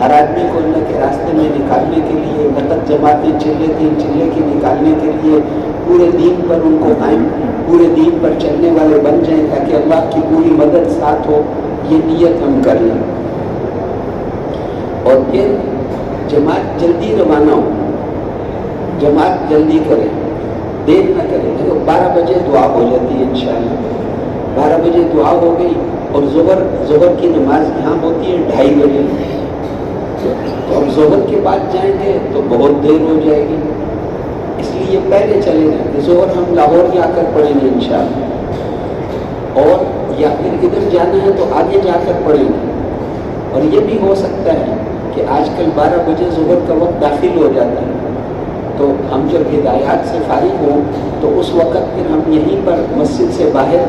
ہر آدمی کو اللہ کے راستے میں نکالنے کے لیے نقد جماعتیں چلے کی نکالنے کے لیے پورے دین پر ان کو قائم، پورے دین پر چلنے والے بن جائیں تاکہ اللہ کی پوری مدد ساتھ ہو، یہ نیت ہم کر لیں۔ اور پھر جماعت جلدی روانہ ہو، جماعت جلدی کرے، دیر نہ کرے۔ دیکھو 12 بجے دعا ہو جاتی ہے انشاءاللہ، 12 بجے دعا ہو گئی اور ظہر کی نماز یہاں ہوتی ہے 2:30 بجے، تو اب ظہر کے بعد جائیں گے تو بہت دیر ہو جائے گی، اس لیے پہلے چلے جائیں گے۔ ظہر ہم لاہور جا کر پڑھیں گے انشاءاللہ، اور یا پھر ادھر جانا ہے تو آگے جا کر پڑھیں گے۔ اور یہ بھی ہو سکتا ہے کہ آج کل 12 بجے ظہر کا وقت داخل ہو جاتا ہے، تو ہم جب ہدایات سے فارغ ہوں تو اس وقت پھر ہم یہیں پر مسجد سے باہر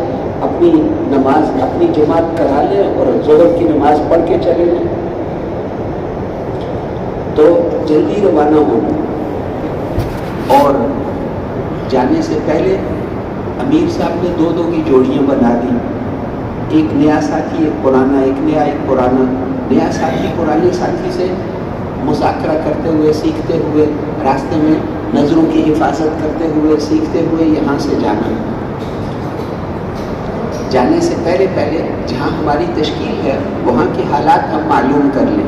اپنی نماز اپنی جماعت کرا لیں اور ظہر کی نماز پڑھ کے چلے جائیں۔ تو جلدی روانہ ہونا، اور جانے سے پہلے امیر صاحب نے 2 کی جوڑیاں بنا دی، ایک نیا ساتھی ایک پرانا، ایک نیا ایک پرانا۔ نیا ساتھی پرانے ساتھی سے مذاکرہ کرتے ہوئے سیکھتے ہوئے راستے میں نظروں کی حفاظت کرتے ہوئے سیکھتے ہوئے یہاں سے جانا۔ جانے سے پہلے جہاں ہماری تشکیل ہے وہاں کے حالات ہم معلوم کر لیں،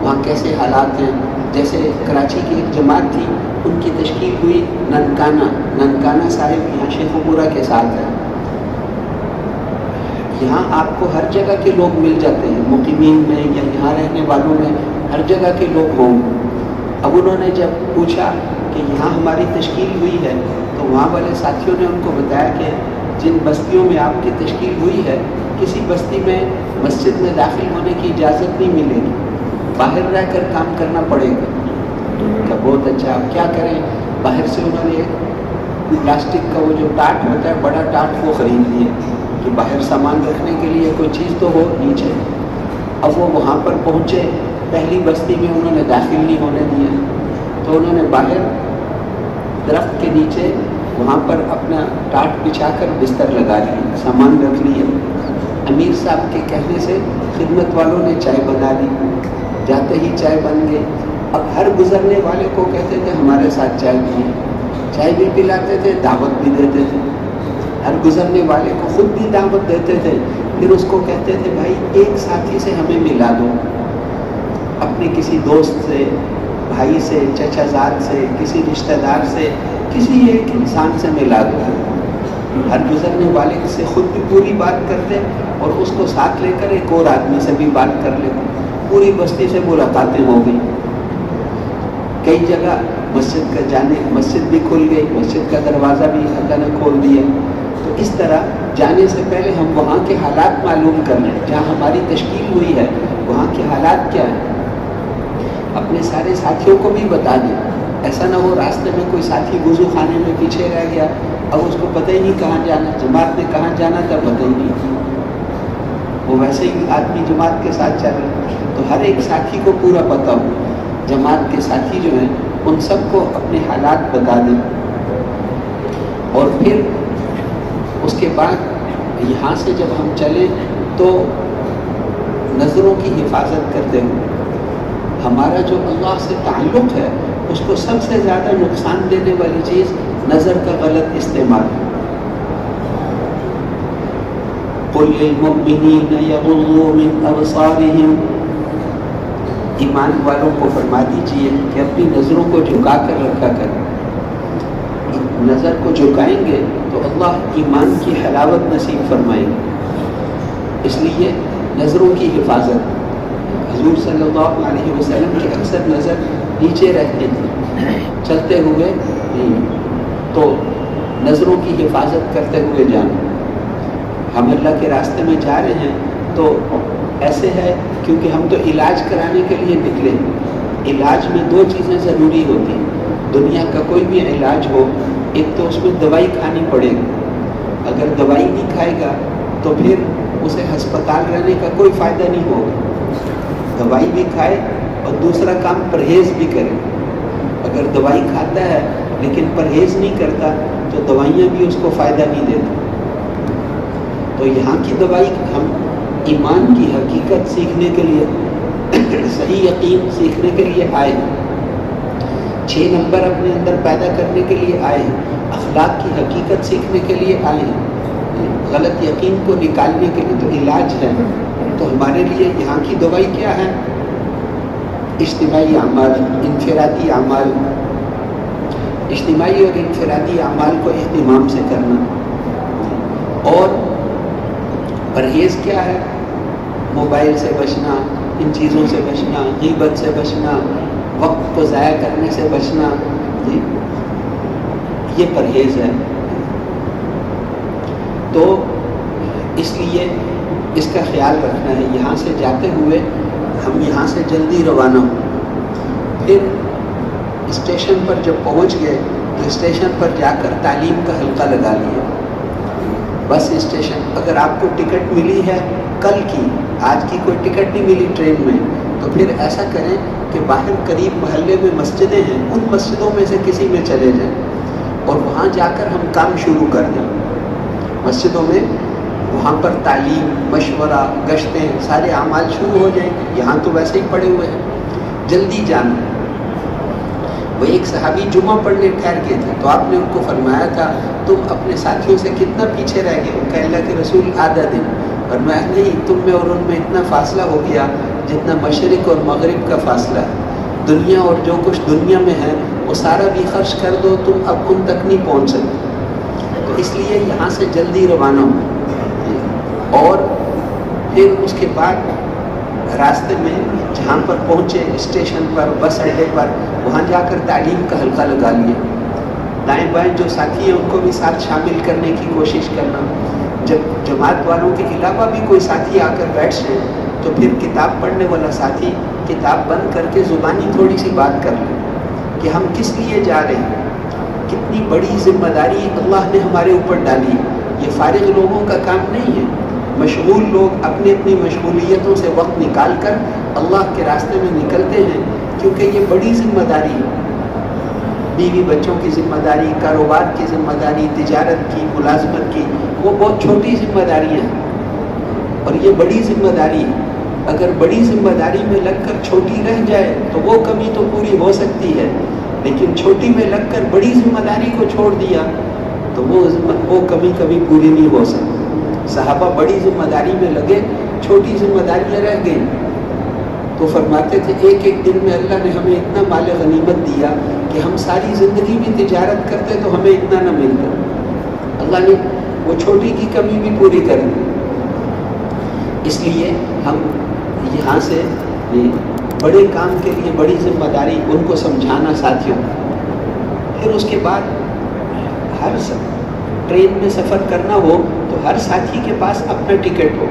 وہاں کیسے حالات ہیں۔ جیسے کراچی کی ایک جماعت تھی، ان کی تشکیل ہوئی ننکانہ صاحب یہاں شیخ پورہ کے ساتھ ہے۔ یہاں آپ کو ہر جگہ کے لوگ مل جاتے ہیں، مقیمین میں یا یہاں رہنے والوں میں ہر جگہ کے لوگ ہوں۔ اب انہوں نے جب پوچھا کہ یہاں ہماری تشکیل ہوئی ہے تو وہاں والے ساتھیوں نے ان کو بتایا کہ جن بستیوں میں آپ کی تشکیل ہوئی ہے کسی بستی میں مسجد میں داخل ہونے کی اجازت نہیں ملے گی، باہر رہ کر کام کرنا پڑے گا۔ کہ بہت اچھا، اب کیا کریں؟ باہر سے انہوں نے ایک پلاسٹک کا وہ جو ٹاٹ ہوتا ہے بڑا ٹاٹ وہ خرید لیے کہ باہر سامان رکھنے کے لیے کوئی چیز تو ہو نیچے۔ اب وہ وہاں پر پہنچے، پہلی بستی میں انہوں نے داخل نہیں ہونے دیا تو انہوں نے باہر درخت کے نیچے وہاں پر اپنا ٹاٹ بچھا کر بستر لگا لیا، سامان رکھ لیا۔ امیر صاحب کے کہنے سے خدمت والوں نے چائے بنا لی، جاتے ہی چائے بن گئی۔ اب ہر گزرنے والے کو کہتے تھے ہمارے ساتھ چائے پیے، چائے بھی پلاتے تھے، دعوت بھی دیتے تھے۔ ہر گزرنے والے کو خود بھی دعوت دیتے تھے، پھر اس کو کہتے تھے بھائی ایک ساتھی سے ہمیں ملا دو، اپنے کسی دوست سے، بھائی سے، چچا زاد سے، کسی رشتہ دار سے، کسی ایک انسان سے ملا دو۔ ہر گزرنے والے سے خود بھی پوری بات کرتے اور اس کو ساتھ لے کر ایک اور آدمی سے بھی بات کر لیتے، پوری بستی سے ملاقاتیں ہو گئی۔ کئی جگہ مسجد بھی کھل گئی، مسجد کا دروازہ بھی اللہ نے کھول دیا۔ تو اس طرح جانے سے پہلے ہم وہاں کے حالات معلوم کر لیں، جہاں ہماری تشکیل ہوئی ہے وہاں کے حالات کیا ہیں، اپنے سارے ساتھیوں کو بھی بتا دیں۔ ایسا نہ ہو راستے میں کوئی ساتھی وضو خانے میں پیچھے رہ گیا، اب اس کو پتہ ہی نہیں کہاں جانا، جماعت میں کہاں جانا تھا پتہ ہی نہیں، وہ ویسے ہی آدمی جماعت کے ساتھ چل رہا۔ تو ہر ایک ساتھی کو پورا پتہ ہو، جماعت کے ساتھی جو ہیں ان سب کو اپنے حالات بتا دیں۔ اور پھر اس کے بعد یہاں سے جب ہم چلیں تو نظروں کی حفاظت کرتے ہوئے، ہمارا جو اللہ سے تعلق ہے اس کو سب سے زیادہ نقصان دینے والی چیز نظر کا غلط استعمال ہے۔ قُلْ لِلْمُؤْمِنِينَ يَغُضُّوا مِنْ أَبْصَارِهِمْ، ایمان والوں کو فرما دیجئے کہ اپنی نظروں کو جھکا کر رکھا کریں۔ نظر کو جھکائیں گے تو اللہ ایمان کی حلاوت نصیب فرمائیں گے، اس لیے نظروں کی حفاظت۔ حضور صلی اللہ علیہ وسلم کی اکثر نظر نیچے رہتی تھی، چلتے ہوئے تو نظروں کی حفاظت کرتے ہوئے جانا۔ ہم اللہ کے راستے میں جا رہے ہیں تو ایسے ہے کیونکہ ہم تو علاج کرانے کے لیے نکلے ہیں۔ علاج میں 2 چیزیں ضروری ہوتی ہیں، دنیا کا کوئی بھی علاج ہو، ایک تو اس میں دوائی کھانی پڑے گی، اگر دوائی نہیں کھائے گا تو پھر اسے ہسپتال رہنے کا کوئی فائدہ نہیں ہوگا۔ دوائی بھی کھائے اور دوسرا کام پرہیز بھی کرے۔ اگر دوائی کھاتا ہے لیکن پرہیز نہیں کرتا تو دوائیاں بھی اس کو فائدہ نہیں دیتی۔ تو یہاں کی دوائی ہم ایمان کی حقیقت سیکھنے کے لیے صحیح یقین سیکھنے کے لیے آئے ہیں، 6 نمبر اپنے اندر پیدا کرنے کے لیے آئے ہیں، اخلاق کی حقیقت سیکھنے کے لیے آئے ہیں، غلط یقین کو نکالنے کے لیے تو علاج ہے. تو ہمارے لیے یہاں کی دوائی کیا ہے؟ اجتماعی اعمال، انفرادی اعمال، اجتماعی اور انفرادی اعمال کو اہتمام سے کرنا. اور پرہیز کیا ہے؟ موبائل سے بچنا، ان چیزوں سے بچنا، غیبت سے بچنا، وقت کو ضائع کرنے سے بچنا، یہ پرہیز ہے. تو اس لیے اس کا خیال رکھنا ہے. یہاں سے جاتے ہوئے ہم یہاں سے جلدی روانہ ہوں. پھر اسٹیشن پر جب پہنچ گئے تو اسٹیشن پر جا کر تعلیم کا حلقہ لگا لیا. بس اسٹیشن، اگر آپ کو ٹکٹ ملی ہے کل کی، آج کی کوئی ٹکٹ نہیں ملی ٹرین میں، تو پھر ایسا کریں کہ باہر قریب محلے میں مسجدیں ہیں، ان مسجدوں میں سے کسی میں چلے جائیں اور وہاں جا کر ہم کام شروع کر دیں. مسجدوں میں وہاں پر تعلیم، مشورہ، گشتیں، سارے اعمال شروع ہو جائیں. یہاں تو ویسے ہی پڑے ہوئے ہیں، جلدی جانا. وہ ایک صحابی جمعہ پڑھنے ٹھہر گئے تھے تو آپ نے ان کو فرمایا تھا تم اپنے ساتھیوں سے کتنا پیچھے رہ گئے؟ ان کا اللہ کے رسول آدھا دن. فرمایا نہیں، تم میں اور ان میں اتنا فاصلہ ہو گیا جتنا مشرق اور مغرب کا فاصلہ ہے. دنیا اور جو کچھ دنیا میں ہے وہ سارا بھی خرچ کر دو، تم اب ان تک نہیں پہنچ سکتے. تو اس لیے یہاں سے جلدی روانہ ہو. اور پھر اس کے بعد راستے میں جہاں پر پہنچے، اسٹیشن پر، بس اڈے پر، وہاں جا کر تعلیم کا حلقہ لگا لیا. دائیں بائیں جو ساتھی ہیں ان کو بھی ساتھ شامل کرنے کی کوشش کرنا. جب جماعت والوں کے علاوہ بھی کوئی ساتھی آ کر بیٹھ جائے تو پھر کتاب پڑھنے والا ساتھی کتاب بند کر کے زبانی تھوڑی سی بات کر لیں کہ ہم کس لیے جا رہے ہیں، کتنی بڑی ذمہ داری اللہ نے ہمارے اوپر ڈالی. یہ فارغ لوگوں کا کام نہیں ہے. مشغول لوگ اپنی اپنی مشغولیتوں سے وقت نکال کر اللہ کے راستے میں نکلتے ہیں، کیونکہ یہ بڑی ذمہ داری ہے. بیوی بچوں کی ذمہ داری، کاروبار کی ذمہ داری، تجارت کی، ملازمت کی، وہ بہت چھوٹی ذمہ داریاں ہیں اور یہ بڑی ذمہ داری ہے. اگر بڑی ذمہ داری میں لگ کر چھوٹی رہ جائے تو وہ کمی تو پوری ہو سکتی ہے، لیکن چھوٹی میں لگ کر بڑی ذمہ داری کو چھوڑ دیا تو وہ کمی کبھی پوری نہیں ہو سکتی. صحابہ بڑی ذمہ داری میں لگے، چھوٹی ذمہ داریاں رہ گئیں. تو فرماتے تھے ایک ایک دن میں اللہ نے ہمیں اتنا مال غنیمت دیا کہ ہم ساری زندگی بھی تجارت کرتے تو ہمیں اتنا نہ ملتا. اللہ نے وہ چھوٹی کی کمی بھی پوری کر دی. اس لیے ہم یہاں سے بڑے کام کے لیے بڑی ذمہ داری ان کو سمجھانا ساتھیوں. پھر اس کے بعد ہر ٹرین میں سفر کرنا ہو تو ہر ساتھی کے پاس اپنا ٹکٹ ہو.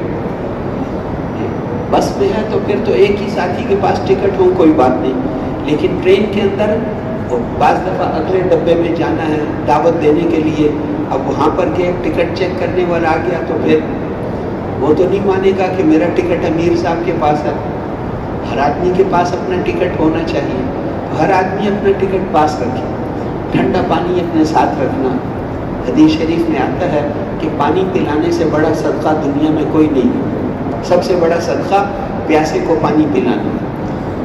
بس میں ہے تو پھر تو ایک ہی ساتھی کے پاس ٹکٹ ہو، کوئی بات نہیں. لیکن ٹرین کے اندر بعض دفعہ اگلے ڈبے میں جانا ہے دعوت دینے کے لیے، اب وہاں پر گئے ٹکٹ چیک کرنے والا آ گیا تو پھر وہ تو نہیں مانے گا کہ میرا ٹکٹ امیر صاحب کے پاس ہے. ہر آدمی کے پاس اپنا ٹکٹ ہونا چاہیے. ہر آدمی اپنا ٹکٹ پاس رکھے. ٹھنڈا پانی اپنے ساتھ رکھنا. حدیث شریف میں آتا ہے کہ پانی پلانے سے بڑا صدقہ دنیا میں کوئی نہیں ہے. سب سے بڑا صدقہ پیاسے کو پانی پلانا.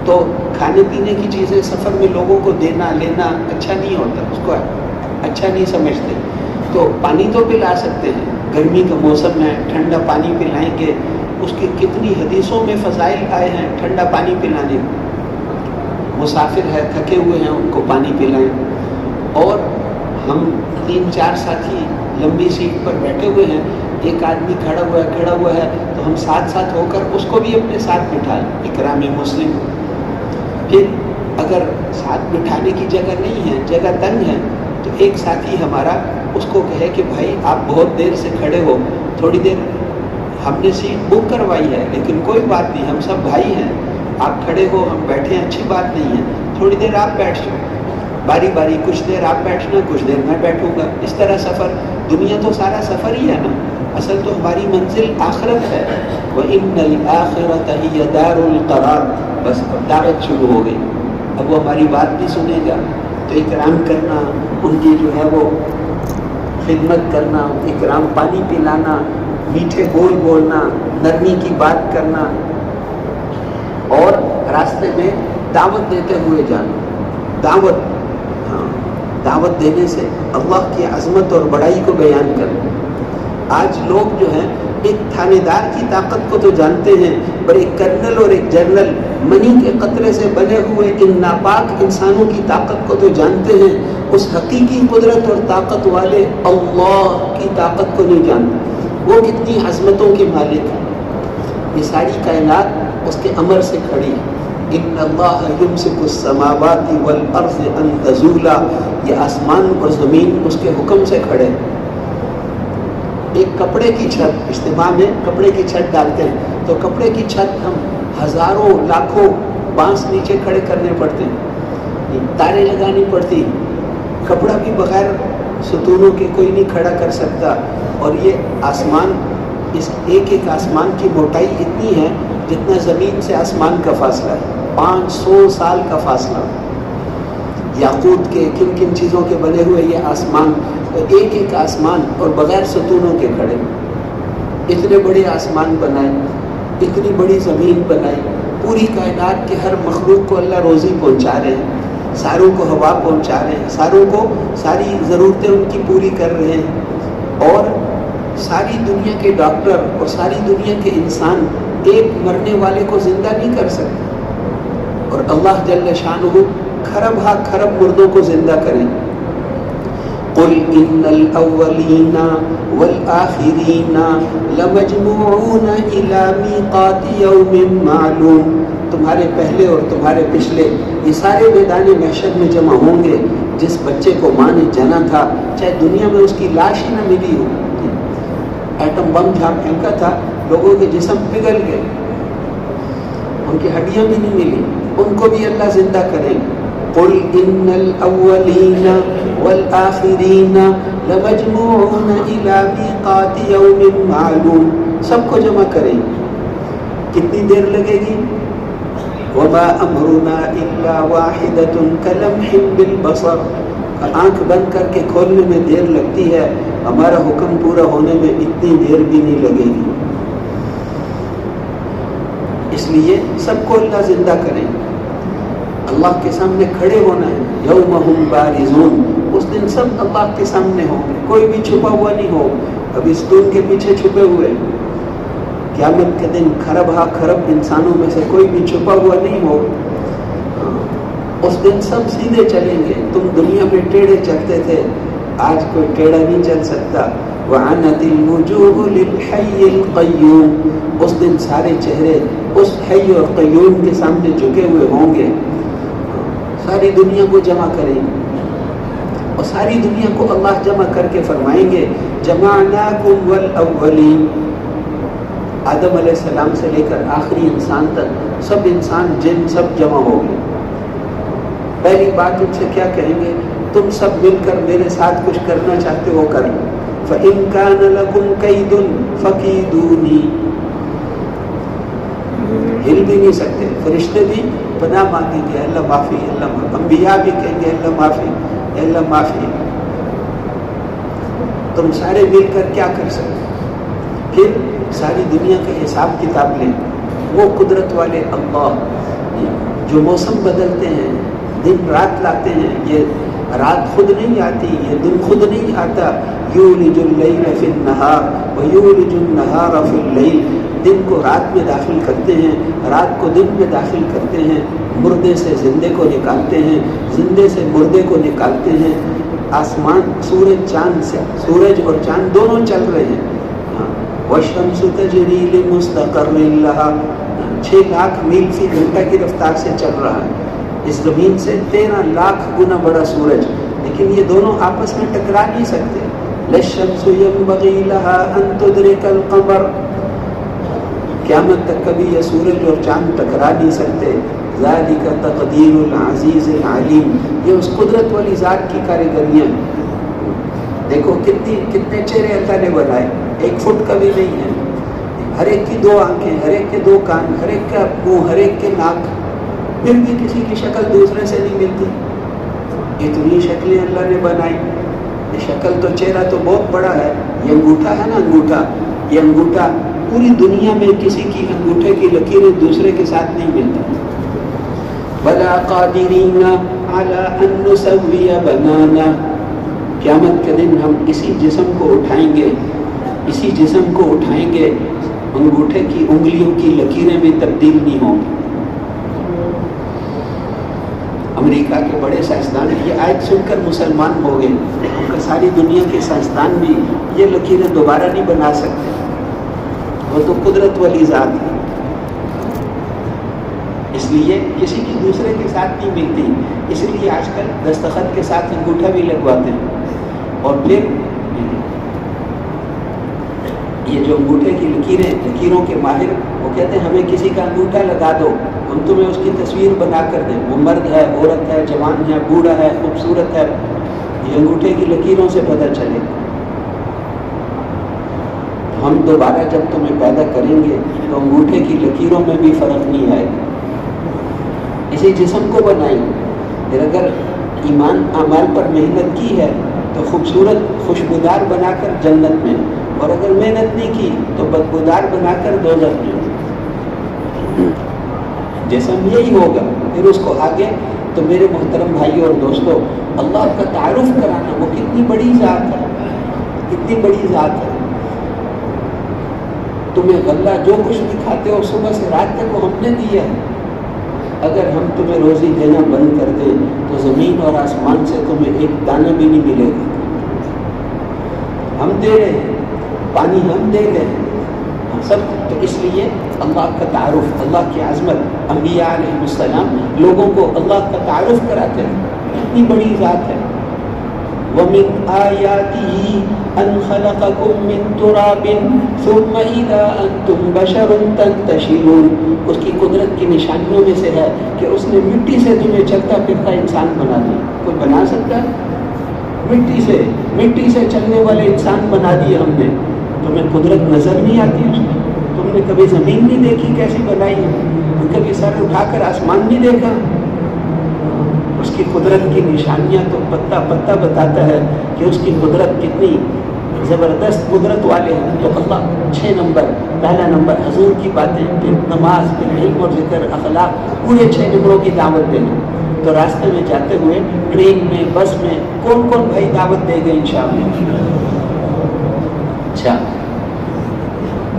تو کھانے پینے کی چیزیں سفر میں لوگوں کو دینا لینا اچھا نہیں ہوتا، اس کو اچھا نہیں سمجھتے. تو پانی تو پلا سکتے ہیں، گرمی کا موسم ہے، ٹھنڈا پانی پلائیں گے. اس کی کتنی حدیثوں میں فضائل آئے ہیں ٹھنڈا پانی پلانے. مسافر ہے، تھکے ہوئے ہیں، ان کو پانی پلائیں. اور ہم 3-4 ساتھی لمبی سیٹ پر بیٹھے ہوئے ہیں، ایک آدمی کھڑا ہوا ہے تو ہم ساتھ ساتھ ہو کر اس کو بھی اپنے ساتھ بٹھائیں. اکرام مسلم. پھر اگر ساتھ بٹھانے کی جگہ نہیں ہے، جگہ تنگ ہے، تو ایک ساتھی ہمارا اس کو کہے کہ بھائی آپ بہت دیر سے کھڑے ہو، تھوڑی دیر ہم نے سیٹ بک کروائی ہے لیکن کوئی بات نہیں، ہم سب بھائی ہیں، آپ کھڑے ہو ہم بیٹھے ہیں، اچھی بات نہیں ہے، تھوڑی دیر آپ بیٹھ جاؤ. باری باری کچھ دیر آپ بیٹھنا، کچھ دیر میں بیٹھوں گا. اس طرح سفر، دنیا تو سارا سفر ہی ہے نا. اصل تو ہماری منزل آخرت ہے. وَإِنَّ الْآخِرَةَ هِيَ دَارُ الْقَرَارِ. بس اب دعوت شروع ہو گئی. اب وہ ہماری بات بھی سنے گا تو اکرام کرنا، ان کی جو ہے وہ خدمت کرنا، اکرام پانی پلانا، میٹھے بول بولنا، نرمی کی بات کرنا. اور راستے میں دعوت دیتے ہوئے جانا. دعوت، ہاں، دعوت دینے سے اللہ کی عظمت اور بڑائی کو بیان کرنا. آج لوگ جو ہیں ایک تھانے دار کی طاقت کو تو جانتے ہیں، پر ایک کرنل اور ایک جنرل منی کے قطرے سے بنے ہوئے ان ناپاک انسانوں کی طاقت کو تو جانتے ہیں، اس حقیقی قدرت اور طاقت والے اللہ کی طاقت کو نہیں جانتے. وہ کتنی عظمتوں کے مالک ہیں. یہ ساری کائنات اس کے امر سے کھڑی ہے. ان اللہ یمسک السماوات والارض ان تزولا، یہ آسمان اور زمین اس کے حکم سے کھڑے. ایک کپڑے کی چھت، اجتماع میں کپڑے کی چھت ڈالتے ہیں تو کپڑے کی چھت ہم ہزاروں لاکھوں بانس نیچے کھڑے کرنے پڑتے ہیں، تاریں لگانی پڑتی. کپڑا بھی بغیر ستونوں کے کوئی نہیں کھڑا کر سکتا. اور یہ آسمان، اس ایک ایک آسمان کی موٹائی اتنی ہے جتنا زمین سے آسمان کا فاصلہ ہے، 500 سال کا فاصلہ. یاقوت کے کن کن چیزوں کے بنے ہوئے یہ آسمان، ایک ایک آسمان اور بغیر ستونوں کے کھڑے. اتنے بڑے آسمان بنائے، اتنی بڑی زمین بنائی، پوری کائنات کے ہر مخلوق کو اللہ روزی پہنچا رہے ہیں، ساروں کو ہوا پہنچا رہے ہیں، ساروں کو ساری ضرورتیں ان کی پوری کر رہے ہیں. اور ساری دنیا کے ڈاکٹر اور ساری دنیا کے انسان ایک مرنے والے کو زندہ نہیں کر سکتے، اور اللہ جل شانہ کھرب ہا کھرب مردوں کو زندہ کریں. قل ان الاولین والآخرین لمجموعون الی میقات یوم معلوم. تمہارے پہلے اور تمہارے پچھلے یہ سارے میدان محشر میں جمع ہوں گے. جس بچے کو ماں نے جنا تھا، چاہے دنیا میں اس کی لاش ہی نہ ملی ہو، ایٹم بم جہاں پھینکا تھا لوگوں کے جسم پگھل گئے، ان کی ہڈیاں بھی نہیں ملی، ان کو بھی اللہ زندہ کریں. قل ان الاولین والآخرین لمجموعون الی میقات یوم معلوم. سب کو جمع کریں. کتنی دیر لگے گی؟ وما امرنا الا واحدۃ کلمح بالبصر. آنکھ بند کر کے کھولنے میں دیر لگتی ہے، ہمارا حکم پورا ہونے میں اتنی دیر بھی نہیں لگے گی. اس لیے سب کو اللہ زندہ کریں. اللہ کے سامنے کھڑے ہونا ہے. یوم ہم بارزون، اس دن سب اللہ کے سامنے ہوں گے، کوئی بھی چھپا ہوا نہیں ہو. اب اس ستون کے پیچھے چھپے ہوئے، قیامت کے دن کھرب ہا کھرب انسانوں میں سے کوئی بھی چھپا ہوا نہیں ہو. اس دن سب سیدھے چلیں گے. تم دنیا میں ٹیڑھے چلتے تھے، آج کوئی ٹیڑھا نہیں چل سکتا. وعنت الوجوہ للحی القیوم. اس دن سارے چہرے اس حی اور قیوم کے سامنے جھکے ہوئے ہوں گے. ساری دنیا کو جمع کریں اور ساری دنیا کو اللہ جمع کر کے فرمائیں گے جمعناکم والاولین. آدم علیہ السلام سے لے کر آخری انسان تک سب انسان جن سب جمع ہو گئے. پہلی بات ان سے کیا کہیں گے؟ تم سب مل کر میرے ساتھ کچھ کرنا چاہتے ہو کر لو. فَإِن كَانَ لَكُمْ كَيْدٌ فَكِيدُونِي. ہل بھی نہیں سکتے. فرشتے بھی پناہ مانگیں گے اللہ معافی، اللہ معافی. انبیاء بھی کہیں گے اللہ معافی، اللہ معافی. تم سارے مل کر کیا کر سکتے؟ پھر ساری دنیا کا حساب کتاب لیں. وہ قدرت والے اللہ جو موسم بدلتے ہیں، دن رات لاتے ہیں. یہ رات خود نہیں آتی، یہ دن خود نہیں آتا. یولج اللیل فی النہار ویولج النہار فی اللیل. دن کو رات میں داخل کرتے ہیں، رات کو دن میں داخل کرتے ہیں. مردے سے زندے کو نکالتے ہیں، زندے سے مردے کو نکالتے ہیں. آسمان سورج چاند سے، سورج اور چاند دونوں چل رہے ہیں. وَالشَّمْسُ تَجْرِي لِمُسْتَقَرٍّ لَهَا. 6 لاکھ میل فی گھنٹہ کی رفتار سے چل رہا ہے. اس زمین سے 13 لاکھ گنا بڑا سورج، لیکن یہ دونوں آپس میں ٹکرا نہیں سکتے. لَلشَّمْسُ يَنبَغِي لَهَا أَن تُدْرِكَ الْقَمَرَ. قیامت تک کبھی یہ سورج اور چاند ٹکرا نہیں سکتے. ذَلِكَ تَقْدِيرُ الْعَزِيزِ الْعَلِيمِ. یہ اس قدرت والی ذات کی کاریگریاں. دیکھو کتنے چہرے اللہ نے بنائے، 1 فٹ کا بھی نہیں ہے. ہر ایک کی 2 آنکھیں، ہر ایک کے 2 کان، ہر ایک کا منہ، ہر ایک کے ناک. پھر بھی کسی کی شکل دوسرے سے نہیں ملتی. اتنی شکلیں اللہ نے بنائی. یہ شکل تو چہرہ تو بہت بڑا ہے. یہ انگوٹھا ہے نا، انگوٹھا، یہ انگوٹھا پوری دنیا میں کسی کی انگوٹھے کی لکیریں دوسرے کے ساتھ نہیں ملتی. ولا قادرین علی ان نسوی بنانا. قیامت کے دن ہم اسی جسم کو اٹھائیں گے، اسی جسم کو اٹھائیں گے، انگوٹھے کی انگلیوں کی لکیریں بھی تبدیل نہیں ہوں گی. امریکہ کے بڑے سائنسدان یہ آیت سن کر مسلمان ہو گئے، کیونکہ ساری دنیا کے سائنسدان بھی یہ لکیریں دوبارہ نہیں بنا سکتے، وہ تو قدرت والی ذات ہے، اس لیے کسی کی دوسرے کے ساتھ نہیں ملتی. اس لیے آج کل دستخط کے ساتھ انگوٹھا بھی لگواتے ہیں. اور پھر یہ جو انگوٹھے کی لکیروں کے ماہر وہ کہتے ہیں ہمیں کسی کا انگوٹھا لگا دو، ہم تمہیں اس کی تصویر بنا کر دیں، وہ مرد ہے، عورت ہے، جوان ہے، بوڑھا ہے، خوبصورت ہے، یہ انگوٹھے کی لکیروں سے پتہ چلے. ہم دوبارہ جب تمہیں پیدا کریں گے تو انگوٹھے کی لکیروں میں بھی فرق نہیں آئے گا، اسی جسم کو بنائیں. پھر اگر ایمان اعمال پر محنت کی ہے تو خوبصورت خوشبودار بنا کر جنت میں، اور اگر محنت نہیں کی تو بدبودار بنا کر دوزخ میں. جسم یہی ہوگا. پھر اس کو آگے تو میرے محترم بھائی اور دوستو، اللہ کا تعارف کرانا، وہ کتنی بڑی ذات ہے، کتنی بڑی ذات ہے. تمہیں غلہ جو کچھ بھی کھاتے ہو صبح سے رات تک وہ ہم نے دیا ہے. اگر ہم تمہیں روزی دینا بند کر دیں تو زمین اور آسمان سے تمہیں ایک دانہ بھی نہیں ملے گا. ہم دے رہے ہیں، پانی ہم دے رہے ہیں، ہم سب. تو اس لیے اللہ کا تعارف، اللہ کی عظمت، انبیاء علیہ السلام لوگوں کو اللہ کا تعارف کراتے ہیں. اتنی بڑی ذات ہے. وَمِنْ آيَاتِهِ أَنْ خَلَقَكُم مِّن تُرَابٍ ثُمَّ إِذَا أَنْتُمْ بَشَرٌ تَنْتَشِرُونَ. اس کی قدرت کی نشانیوں میں سے ہے کہ اس نے مٹی سے تمہیں چلتا پھرتا انسان بنا دیا. کوئی بنا سکتا ہے؟ مٹی سے چلنے والے انسان بنا دیے ہم نے. تمہیں قدرت نظر نہیں آتی اس میں؟ تم نے کبھی زمین نہیں دیکھی کیسی بنائی ہے؟ کبھی سر اٹھا کر آسمان نہیں دیکھا؟ اس کی قدرت کی نشانیاں تو پتہ پتہ بتاتا ہے کہ اس کی قدرت کتنی زبردست قدرت والے ہیں. تو اللہ 6 نمبر، پہلا نمبر حضور کی باتیں، پھر نماز، پھر علم اور ذکر، اخلاق، پورے 6 نمبروں کی دعوت دینا. تو راستے میں جاتے ہوئے ٹرین میں، بس میں کون کون بھائی دعوت دے گئے انشاءاللہ؟ اچھا،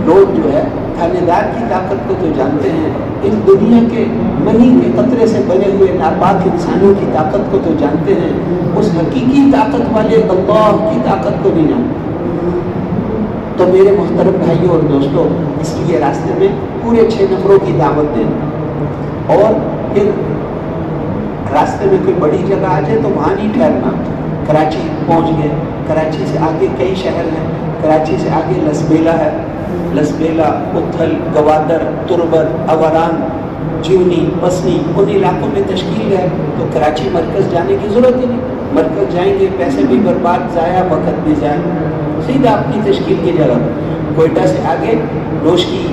لوگ جو ہے کھانے دار کی طاقت کو تو جانتے ہیں، اس دنیا کے منی کے قطرے سے بنے ہوئے ناپاک انسانوں کی طاقت کو تو جانتے ہیں، اس حقیقی طاقت والے اللہ کی طاقت کو نہیں جانتے. تو میرے محترم بھائیوں اور دوستوں، اس لیے راستے میں پورے 6 نمبروں کی دعوت دیں. اور پھر راستے میں کوئی بڑی جگہ آ جائے تو وہاں نہیں ٹھہرنا. کراچی پہنچ گئے، کراچی سے آگے کئی شہر ہیں، کراچی سے آگے لسبیلا ہے، لسبیلا، اتھل، گوادر، تربر، اوران، جیونی، پسنی، ان علاقوں میں تشکیل ہے. تو کراچی مرکز جانے کی ضرورت ہی نہیں. مرکز جائیں گے پیسے بھی برباد، ضائع، وقت بھی ضائع. سیدھا اپنی تشکیل کی جگہ. کوئٹہ سے آگے نوشکی،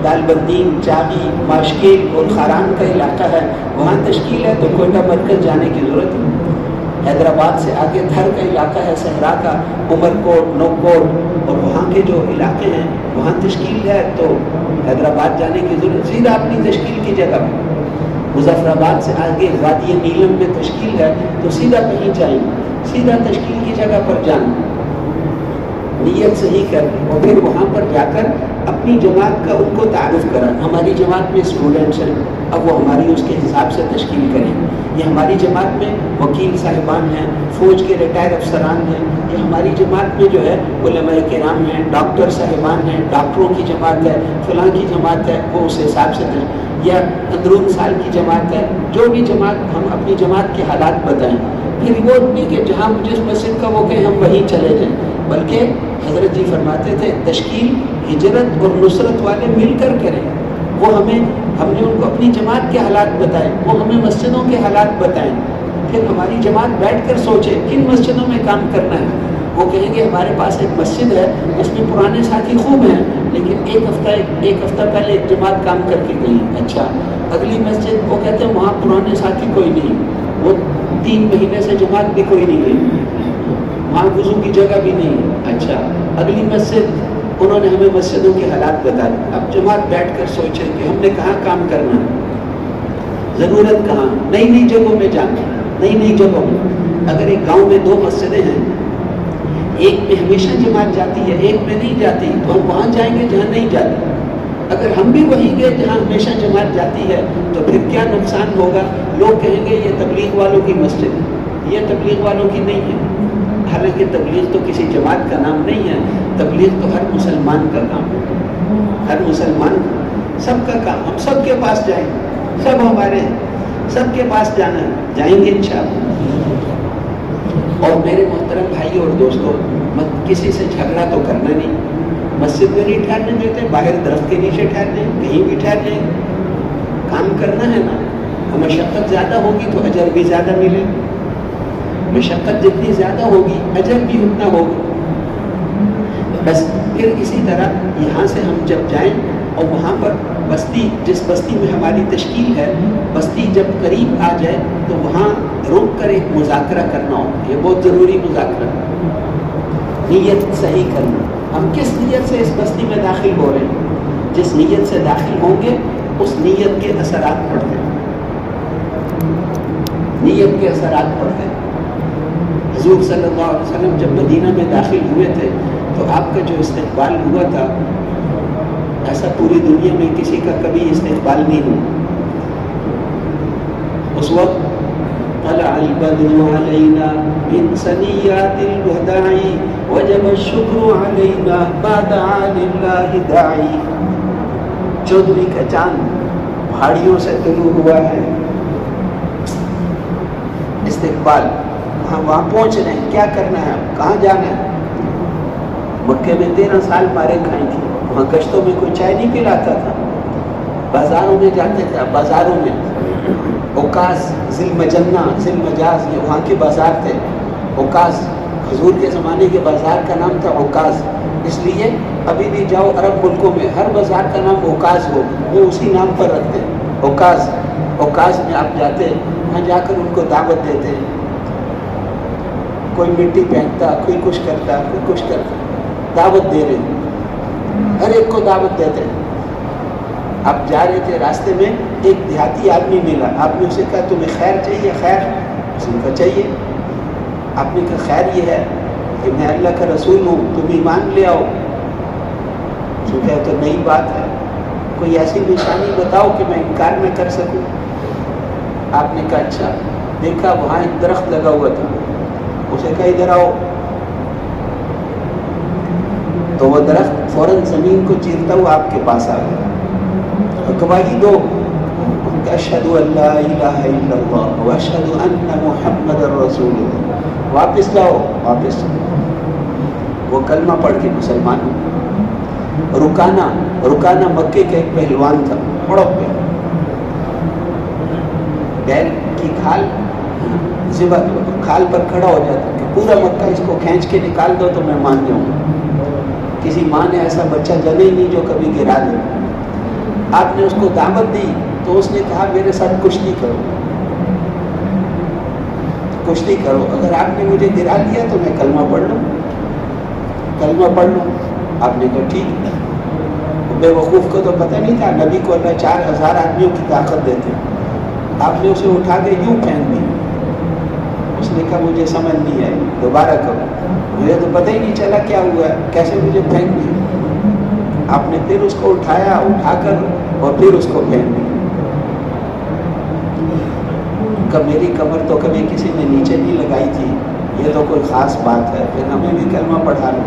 دال بندین، چاغی، ماشکیل اور خاران کا علاقہ ہے، وہاں تشکیل ہے. تو کوئٹہ مرکز جانے کی ضرورت نہیں. حیدرآباد سے آگے دھر کا علاقہ ہے، صحرا کا، عمر کوٹ، نو کوٹ، اور وہاں کے جو علاقے ہیں وہاں تشکیل ہے. تو حیدرآباد جانے کی ضرورت، سیدھا اپنی تشکیل کی جگہ. مظفر آباد سے آگے وادی نیلم میں تشکیل ہے، تو سیدھا کہیں جائیں، سیدھا تشکیل کی جگہ پر جانا. نیت صحیح کر، اور پھر وہاں پر جا کر اپنی جماعت کا ان کو تعارف کرا. ہماری جماعت میں اسٹوڈنٹس ہیں، اب وہ ہماری اس کے حساب سے تشکیل کریں. یہ ہماری جماعت میں وکیل صاحبان ہیں، فوج کے ریٹائر افسران ہیں. یہ ہماری جماعت میں جو ہے علماء کرام ہیں، ڈاکٹر صاحبان ہیں، ڈاکٹروں کی جماعت ہے، فلاں کی جماعت ہے، وہ اس حساب سے یا اندرون سال کی جماعت ہے. جو بھی جماعت، ہم اپنی جماعت کے حالات بتائیں. پھر وہ نہیں کہ جہاں جس مسجد کا وہ کہیں ہم وہیں چلے جائیں، بلکہ حضرت جی فرماتے تھے تشکیل ہجرت اور نصرت والے مل کر کریں. وہ ہم نے ان کو اپنی جماعت کے حالات بتائے، وہ ہمیں مسجدوں کے حالات بتائیں. پھر ہماری جماعت بیٹھ کر سوچے کن مسجدوں میں کام کرنا ہے. وہ کہیں گے ہمارے پاس ایک مسجد ہے، اس میں پرانے ساتھی خوب ہیں، لیکن ایک ہفتہ پہلے ایک جماعت کام کر کے گئی. اچھا، اگلی مسجد وہ کہتے ہیں وہاں پرانے ساتھی کوئی نہیں، وہ 3 مہینے سے جماعت بھی کوئی نہیں گئی، وہاں وضو کی جگہ بھی نہیں. اچھا، اگلی مسجد انہوں نے ہمیں مسجدوں کے حالات بتائے. اب جماعت بیٹھ کر سوچے کہ ہم نے کہاں کام کرنا ہے. ضرورت کہاں؟ نئی نئی جگہوں میں جانا، نئی نئی جگہوں میں۔ اگر ایک گاؤں میں 2 مسجدیں ہیں، ایک میں ہمیشہ جماعت جاتی ہے، ایک میں نہیں جاتی، تو ہم وہاں جائیں گے جہاں نہیں جاتی۔ اگر ہم بھی وہیں گئے جہاں ہمیشہ جماعت جاتی ہے تو پھر کیا نقصان ہوگا؟ لوگ کہیں گے یہ تبلیغ والوں کی مسجد ہے، یہ تبلیغ والوں کی نہیں ہے۔ حالانکہ تبلیغ تو کسی جماعت کا نام نہیں ہے، تبلیغ تو ہر مسلمان کا کام ہے، ہر مسلمان سب کا کام۔ ہم سب کے پاس جائیں، سب ہمارے، سب کے پاس جانا ہے، جائیں گے انشاءاللہ۔ اور میرے محترم بھائی اور دوستوں، کسی سے جھگڑا تو کرنا نہیں، مسجد میں نہیں ٹھہرنے دیتے، باہر درخت کے نیچے ٹھہر جائیں، کہیں بھی ٹھہر جائیں، کام کرنا ہے نا۔ مشقت زیادہ ہوگی تو اجر بھی زیادہ ملے، مشقت جتنی زیادہ ہوگی اجر بھی اتنا ہوگا۔ بس پھر اسی طرح یہاں سے ہم جب جائیں اور وہاں پر بستی، جس بستی میں ہماری تشکیل ہے، بستی جب قریب آ جائے تو وہاں رک کر ایک مذاکرہ کرنا ہو، یہ بہت ضروری مذاکرہ، نیت صحیح کرنا۔ ہم کس نیت سے اس بستی میں داخل ہو رہے ہیں؟ جس نیت سے داخل ہوں گے اس نیت کے اثرات پڑتے ہیں، نیت کے اثرات پڑتے ہیں۔ حضور صلی اللہ علیہ وسلم جب مدینہ میں داخل ہوئے تھے تو آپ کا جو استقبال ہوا تھا، ایسا پوری دنیا میں کسی کا کبھی استقبال نہیں ہوا۔ اس وقت طلع البدر علينا من ثنيات الوداع وجب الشكر علينا ما دعا لله داعي۔ چودھری کا چاند پہاڑیوں سے طلوع ہوا ہے، استقبال، وہاں پہنچ رہے ہیں، کیا کرنا ہے، کہاں جانا ہے؟ مکے میں 13 سال مارے کھائیں تھے، وہاں گشتوں میں کوئی چائے نہیں پلاتا تھا، بازاروں میں جاتے تھے، بازاروں میں اوکاز، ذی المجنہ، ذی المجاز، یہ وہاں کے بازار تھے۔ اوکاز حضور کے زمانے کے بازار کا نام تھا اوکاز، اس لیے ابھی بھی جاؤ عرب ملکوں میں ہر بازار کا نام اوکاز ہو، وہ اسی نام پر رکھتے ہیں، اوکاز۔ اوکاز میں آپ جاتے، وہاں جا کر ان کو دعوت دیتے، کوئی مٹی پھینکتا، کوئی کچھ کرتا، کوئی کچھ کرتا، دعوت دے رہے، ہر ایک کو دعوت دیتے۔ آپ جا رہے تھے، راستے میں ایک دیہاتی آدمی ملا، آپ نے اسے کہا تمہیں خیر چاہیے؟ خیر؟ اس نے کہا چاہیے۔ آپ نے کہا خیر یہ ہے کہ میں اللہ کا رسول ہوں، تم ایمان لے آؤ۔ اس نے کہا تو نئی بات ہے، کوئی ایسی نشانی بتاؤ کہ میں انکار نہ کر سکوں۔ آپ نے کہا اچھا۔ دیکھا وہاں ایک درخت لگا ہوا تھا، اسے کہا ادھر آؤ، تو وہ درخت فوراً زمین کو چیرتا ہوا آپ کے پاس آ گیا، گواہی دو، اشہد ان لا الہ الا اللہ واشہد ان محمد رسول اللہ، واپس لاؤ، واپس۔ وہ کلمہ پڑھ کے مسلمان ہو۔ رکانہ مکے کا ایک پہلوان تھا، بڑا پہ بیل کی کھال پر کھڑا ہو جاتا کہ پورا مکہ اس کو کھینچ کے نکال دو تو میں مان جاؤں گا۔ کسی ماں نے ایسا بچہ جنے ہی نہیں جو کبھی گرا دے۔ آپ نے اس کو دعوت دی تو اس نے کہا میرے ساتھ کشتی کرو، کشتی کرو، اگر آپ نے مجھے گرا دیا تو میں کلمہ پڑھ لوں، کلمہ پڑھ لوں۔ آپ نے کہا ٹھیک ہے۔ بے وقوف کو تو پتہ نہیں تھا نبی کو اللہ 4000 آدمیوں کی طاقت دیتے۔ آپ نے اسے اٹھا کے یوں پھینک دی، اس نے کہا مجھے سمجھ نہیں آئی، دوبارہ کرو، مجھے تو پتہ ہی نہیں چلا کیا ہوا ہے، کیسے مجھے پھینک دیا۔ آپ نے پھر اس کو اٹھایا، اٹھا کر اور پھر اس کو پھینک دیا۔ میری کمر تو کبھی کسی نے نیچے نہیں لگائی تھی، یہ تو کوئی خاص بات ہے، پھر ہمیں بھی کلمہ پڑھا لو۔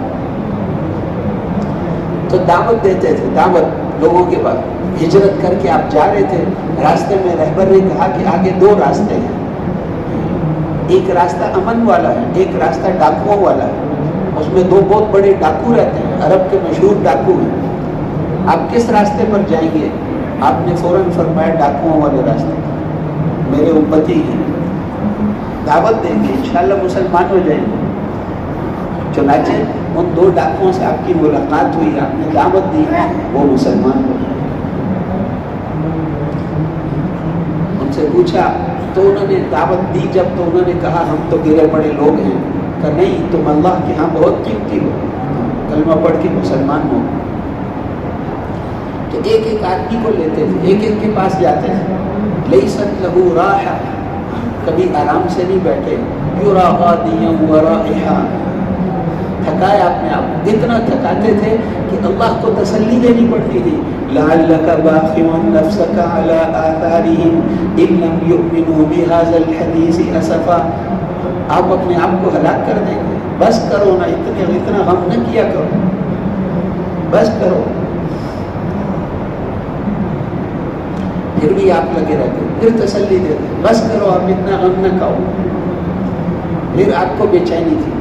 تو دعوت دیتے تھے، دعوت لوگوں کے بعد۔ ہجرت کر کے آپ جا رہے تھے، راستے میں رہبر نے کہا کہ آگے 2 راستے ہیں، ایک راستہ امن والا ہے، ایک راستہ ڈاکوؤں والا ہے، اس میں 2 بہت بڑے ڈاکو رہتے ہیں، عرب کے مشہور ڈاکو ہیں، آپ کس راستے پر جائیں گے؟ آپ نے فوراً فرمایا ڈاکوؤں والے راستے، میرے امتی ہیں، دعوت دیں گے انشاءاللہ مسلمان ہو جائیں گے۔ چنانچہ ان 2 ڈاکوؤں سے آپ کی ملاقات ہوئی، آپ نے دعوت دی، وہ مسلمان ہو گئے۔ ان سے پوچھا تو انہوں نے دعوت دی، جب تو انہوں نے کہا ہم تو گرے پڑے لوگ ہیں، کہ نہیں تم اللہ کے ہاں بہت قیمتی ہو، کلمہ پڑھ کے مسلمان ہو۔ تو ایک ایک آدمی کو لیتے تھے، ایک ایک کے پاس جاتے تھے. لیست لہو راحہ، کبھی آرام سے نہیں بیٹھے. یرا غادیا ورائحا، تھکائے اپنے آپ، اتنا تھکاتے تھے کہ اللہ کو تسلی دینی پڑتی تھی. لعلک باخع نفسک علی آثارہم ان لم یؤمنوا بہذا الحدیث اسفا. آپ اپنے آپ کو ہلاک کر دیں گے، بس کرو نا، اتنا غم نہ کیا کرو، بس کرو. پھر بھی آپ لگے رہتے، پھر تسلی دیتے، بس کرو آپ اتنا غم نہ کھاؤ. پھر آپ کو بے چینی تھی.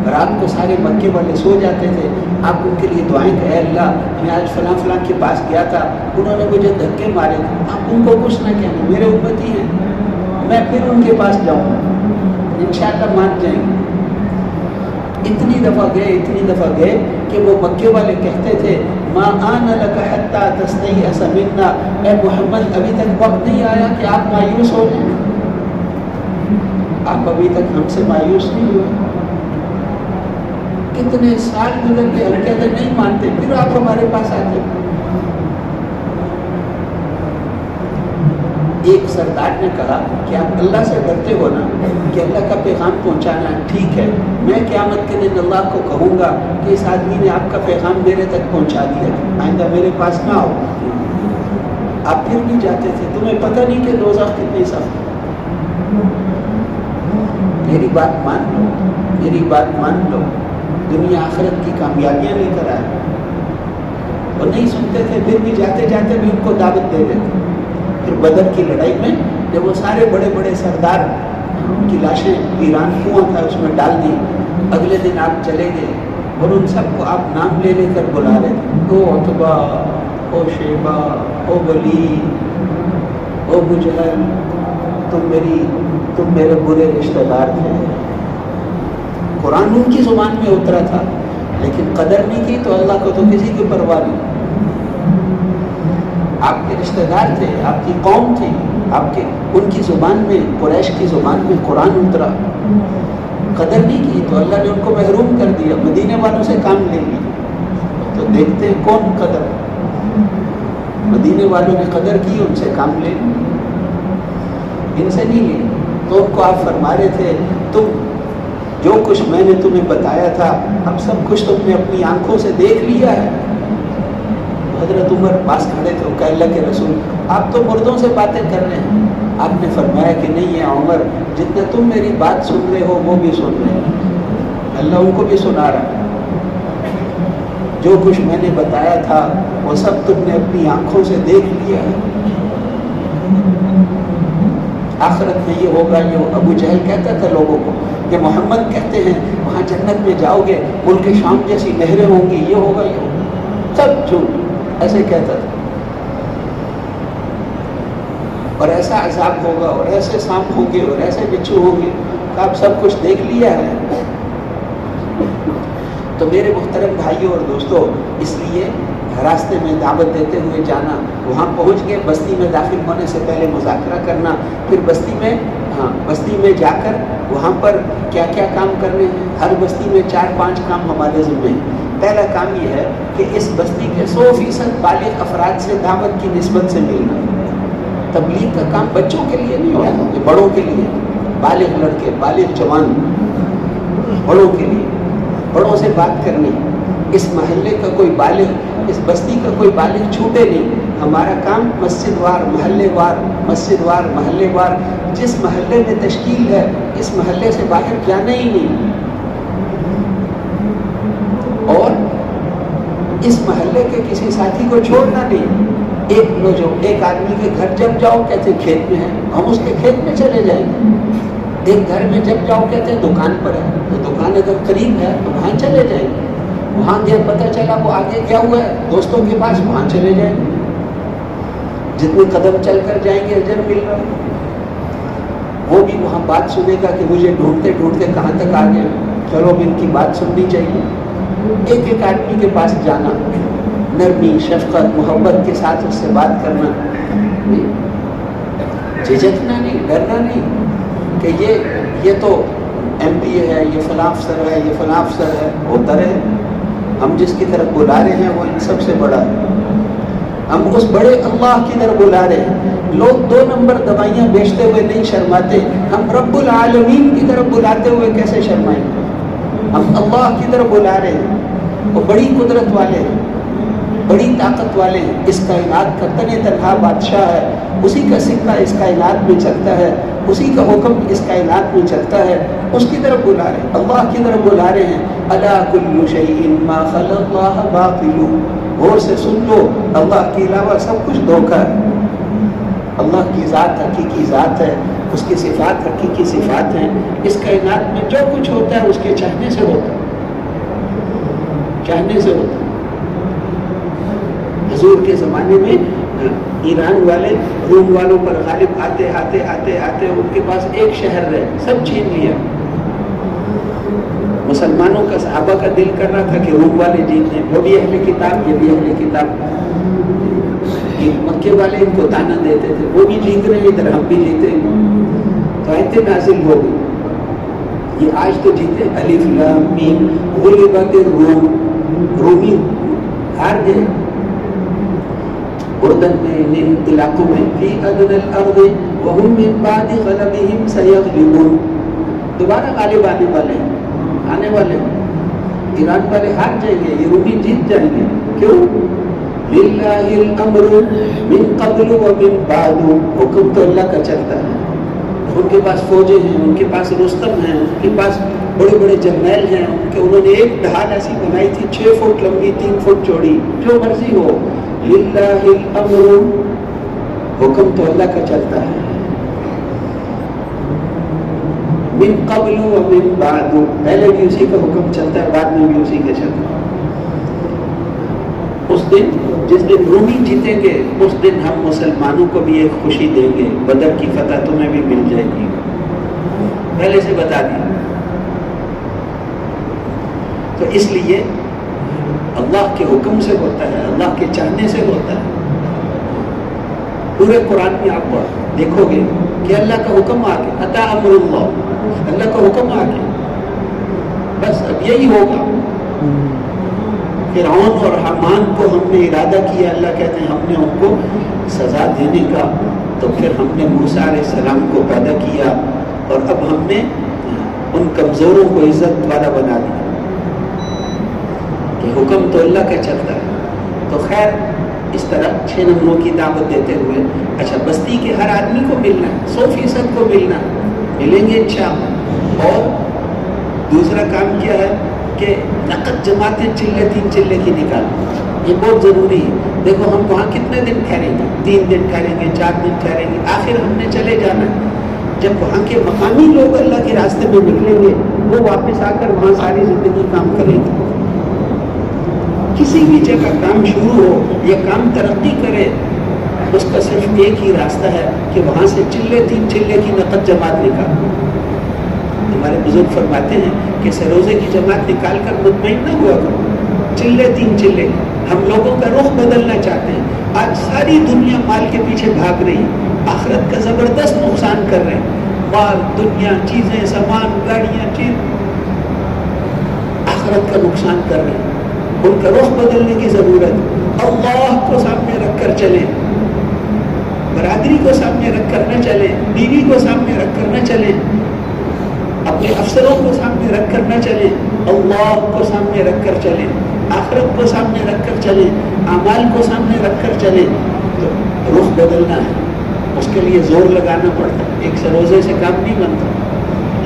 رات کو سارے مکے والے سو جاتے تھے، آپ ان کے لیے دعائیں کہ اے اللہ میں آج فلاں فلاں کے پاس گیا تھا، انہوں نے مجھے دھکے مارے تھے، آپ ان کو کچھ نہ کہنا، میرے امتی ہیں، میں پھر ان کے پاس جاؤں گا، انشاءاللہ مان جائیں گے. اتنی دفعہ گئے کہ وہ مکے والے کہتے تھے ما آن لک حتی تستیأس منا، اے محمد ابھی تک وقت نہیں آیا کہ آپ مایوس ہو جائیں، آپ ابھی تک ہم سے مایوس نہیں ہوئے. کتنے سال گزر کے ہم کہتے نہیں مانتے، پھر آپ ہمارے پاس آتے. ایک سردار نے کہا کہ آپ اللہ سے ڈرتے ہو نا کہ اللہ کا پیغام پہنچانا ہے، ٹھیک ہے، میں قیامت کے دن اللہ کو کہوں گا کہ اس آدمی نے آپ کا پیغام میرے تک پہنچا دیا، آئندہ میرے پاس نہ آؤ. آپ پھر بھی جاتے تھے، تمہیں پتہ نہیں کہ دوزخ کتنی سخت. میری بات مان لو، دنیا آخرت کی کامیابیاں لے کر آئے. اور نہیں سنتے تھے، پھر بھی جاتے جاتے بھی ان کو دعوت دے دیتے. پھر بدر کی لڑائی میں جب وہ سارے بڑے بڑے سردار کی لاشیں ایران کنواں تھا اس میں ڈال دی، اگلے دن آپ چلے گئے اور ان سب کو آپ نام لے لے کر بلا رہے تھے. او عتبہ، او شیبہ، او ولید، او ابو جہل، تم میرے برے رشتہ دار تھے. قرآن ان کی زبان میں اترا تھا لیکن قدر نہیں کی تو اللہ کو تو کسی کی پرواہ نہیں. آپ کے رشتہ دار تھے، آپ کی قوم تھی، ان کی زبان میں، قریش کی زبان میں قرآن اترا، قدر نہیں کی تو اللہ نے ان کو محروم کر دیا، مدینے والوں سے کام لے لی. تو دیکھتے ہیں کون قدر، مدینے والوں نے قدر کی، ان سے کام لے لی، ان سے نہیں لی. تو ان کو آپ فرما رہے تھے تم جو کچھ میں نے تمہیں بتایا تھا اب سب کچھ تم نے اپنی آنکھوں سے دیکھ لیا ہے. حضرت عمر پاس کھڑے تھے، کہ اللہ کے رسول آپ تو مردوں سے باتیں کر رہے ہیں. آپ نے فرمایا کہ نہیں ہے عمر، جتنا تم میری بات سن رہے ہو وہ بھی سن رہے ہیں، اللہ ان کو بھی سنا رہا ہے. جو کچھ میں نے بتایا تھا وہ سب تم نے اپنی آنکھوں سے دیکھ لیا ہے. آخرت میں یہ ہوگا. یہ ابو جہل کہتا تھا لوگوں کو کہ محمد کہتے ہیں وہاں جنت میں جاؤ گے ملک شام جیسی نہریں ہوں گی، یہ ہوگا، یہ ہوگا، سب جھوٹ، ایسے کہتا تھا. اور ایسا عذاب ہوگا اور ایسے سانپ ہوں گے اور ایسے بچھو ہوں گے کہ آپ سب کچھ دیکھ لیا ہے. تو میرے محترم بھائیوں اور دوستوں، اس لیے راستے میں دعوت دیتے ہوئے جانا، وہاں پہنچ کے بستی میں داخل ہونے سے پہلے مذاکرہ کرنا، پھر بستی میں جا کر وہاں پر کیا کیا کام کرنے ہیں. ہر بستی میں 4-5 کام ہمارے ذمہ ہیں. پہلا کام یہ ہے کہ اس بستی کے 100% بالغ افراد سے دعوت کی نسبت سے ملنا. تبلیغ کا کام بچوں کے لیے نہیں ہوتا، یہ بڑوں کے لیے، بالغ لڑکے، بالغ جوان، بڑوں کے لیے، بڑوں سے بات کرنی. اس محلے کا کوئی بالغ، اس بستی کا کوئی بالغ چھوٹے نہیں. ہمارا کام مسجد وار، محلے وار، جس محلے میں تشکیل ہے اس محلے سے باہر جانا ہی نہیں. اور اس محلے کے کسی ساتھی کو چھوڑنا نہیں. ایک آدمی کے گھر جب جاؤ کہتے کھیت میں ہے، ہم اس کے کھیت میں چلے جائیں گے. ایک گھر میں جب جاؤ کہتے دکان پر ہے، تو دکان اگر قریب ہے تو وہاں چلے جائیں گے. وہاں جب پتہ چلا وہ آگے کیا ہوا ہے دوستوں کے پاس، وہاں چلے جائیں گے. جتنے قدم چل کر جائیں گے اجر مل رہا ہے. وہ بھی وہاں بات سنے گا کہ مجھے ڈھونڈتے ڈھونڈتے کہاں تک آ گئے، چلو اب ان کی بات سننی چاہیے. ایک آدمی کے پاس جانا، نرمی، شفقت، محبت کے ساتھ اس سے بات کرنا، جھجکنا نہیں، ڈرنا نہیں کہ یہ تو ایم پی ہے، یہ فلاں افسر ہے، یہ فلاں افسر ہے. ہوتا رہے، ہم جس کی طرف بلا رہے ہیں وہ ان سب سے بڑا ہے. ہم اس بڑے اللہ کی طرف بلا رہے ہیں. لوگ 2 نمبر دوائیاں بیچتے ہوئے نہیں شرماتے, ہم رب العالمین کی طرف بلاتے ہوئے کیسے شرمائیں؟ ہم اللہ کی طرف بلا رہے ہیں. وہ بڑی قدرت والے ہیں, بڑی طاقت والے ہیں, اس کائنات کا تن تنہا بادشاہ ہے, اسی کا سکہ اس کائنات میں چلتا ہے, اسی کا حکم اس کائنات میں چلتا ہے, اس کی طرف بلا رہے ہیں, اللہ کی طرف بلا رہے ہیں. الا کل شیء ما خلق اللہ باطل, غور سے سن لو, اللہ کے علاوہ سب کچھ دھوکہ ہے. اللہ کی ذات حقیقی ذات ہے, اس کی صفات حقیقی صفات ہیں. اس کائنات میں جو کچھ ہوتا ہے اس کے چاہنے سے ہوتا ہے, چاہنے سے ہوتا ہے. حضور کے زمانے میں ایران والے روم والوں پر غالب آتے آتے آتے آتے ان کے پاس ایک شہر رہے, سب چھین لیا. مسلمانوں کا صحابہ کا دل کر رہا تھا کہ روم والے جیت لیں, وہ بھی اہل کتاب, یہ بھی اہل کتاب. مکے والے ان کو تانا دیتے تھے, وہ بھی جیت رہے ادھر ہم بھی جیتے. تو آیتیں نازل ہو گئی, یہ آج تو جیتے. الف لام میم غلبت الروم, رومی ہار گئے. اردن میں ان علاقوں میں فی ادنى الارض وهم من بعد غلبهم سيغلبون, دوبارہ غالب آنے والے ہیں, آنے والے ہیں. ایران والے ہار جائیں گے, یہ رومی جیت جائیں گے. کیوں؟ للہ الامر من قبل ومن بعد, حکم تو اللہ کا چلتا ہے. ان کے پاس فوجیں ہیں, ان کے پاس رستم ہیں, ان کے پاس بڑے بڑے جرنیل ہیں. انہوں نے ایک ڈھال ایسی بنائی تھی 6 فٹ لمبی 3 فٹ چوڑی, جو مرضی ہو. للہ الامر, حکم تو اللہ کا چلتا ہے. من قبل ومن بعد, پہلے بھی اسی کا حکم چلتا ہے, بعد میں بھی اسی کا چلتا ہے. اس دن جس دن رومی جیتیں گے اس دن ہم مسلمانوں کو بھی ایک خوشی دیں گے, بدر کی فتح تمہیں بھی مل جائے گی. پہلے سے بتا دیا. تو اس لیے اللہ کے حکم سے ہوتا ہے, اللہ کے چاہنے سے ہوتا ہے. پورے قرآن میں آپ دیکھو گے کہ اللہ کا حکم آ گیا, اتا امر اللہ, اللہ کا حکم آ گیا, بس اب یہی ہوگا. فرعون اور حامان کو ہم نے ارادہ کیا, اللہ کہتے ہیں ہم نے ان کو سزا دینے کا, تو پھر ہم نے موسیٰ علیہ السلام کو پیدا کیا اور اب ہم نے ان کمزوروں کو عزت والا بنا دیا. کہ حکم تو اللہ کا چلتا ہے. تو خیر اس طرح 6 نمبروں کی دعوت دیتے ہوئے, اچھا بستی کے ہر آدمی کو ملنا ہے, 100% کو ملنا, ملیں گے انشاءاللہ. اور دوسرا کام کیا ہے کہ نقد جماعتیں چلے 3 چلے کی نکالیں, یہ بہت ضروری ہے. دیکھو ہم وہاں کتنے دن ٹھہریں گے, 3 دن ٹھہریں گے, 4 دن ٹھہریں گے, آخر ہم نے چلے جانا ہے. جب وہاں کے مقامی لوگ اللہ کے راستے میں نکلیں گے وہ واپس آ کر وہاں ساری زندگی کام کریں گے. کسی بھی جگہ کام شروع ہو یا کام ترقی کرے, اس کا صرف ایک ہی راستہ ہے کہ وہاں سے 3 چلے کی نقد جماعت نکال. ہمارے بزرگ فرماتے ہیں کہ سروزے کی جماعت نکال کر مطمئن نہ ہوا کرو, 3 چلے. ہم لوگوں کا رخ بدلنا چاہتے ہیں. آج ساری دنیا مال کے پیچھے بھاگ رہی, آخرت کا زبردست نقصان کر رہے ہیں. مال, دنیا, چیزیں, سامان, گاڑیاں, آخرت کا نقصان کر رہے ہیں. ان کا رخ بدلنے کی ضرورت. اللہ کو سامنے رکھ کر چلیں, برادری کو سامنے رکھ کر نہ چلیں, بیوی کو سامنے رکھ کر نہ چلیں, اپنے افسروں کو سامنے رکھ کر نہ چلیں, اللہ کو سامنے رکھ کر چلیں, آخرت کو سامنے رکھ کر چلیں, اعمال کو سامنے رکھ کر چلیں. تو رخ بدلنا ہے, اس کے لیے زور لگانا پڑتا ہے. ایک سروزے سے کام نہیں بنتا.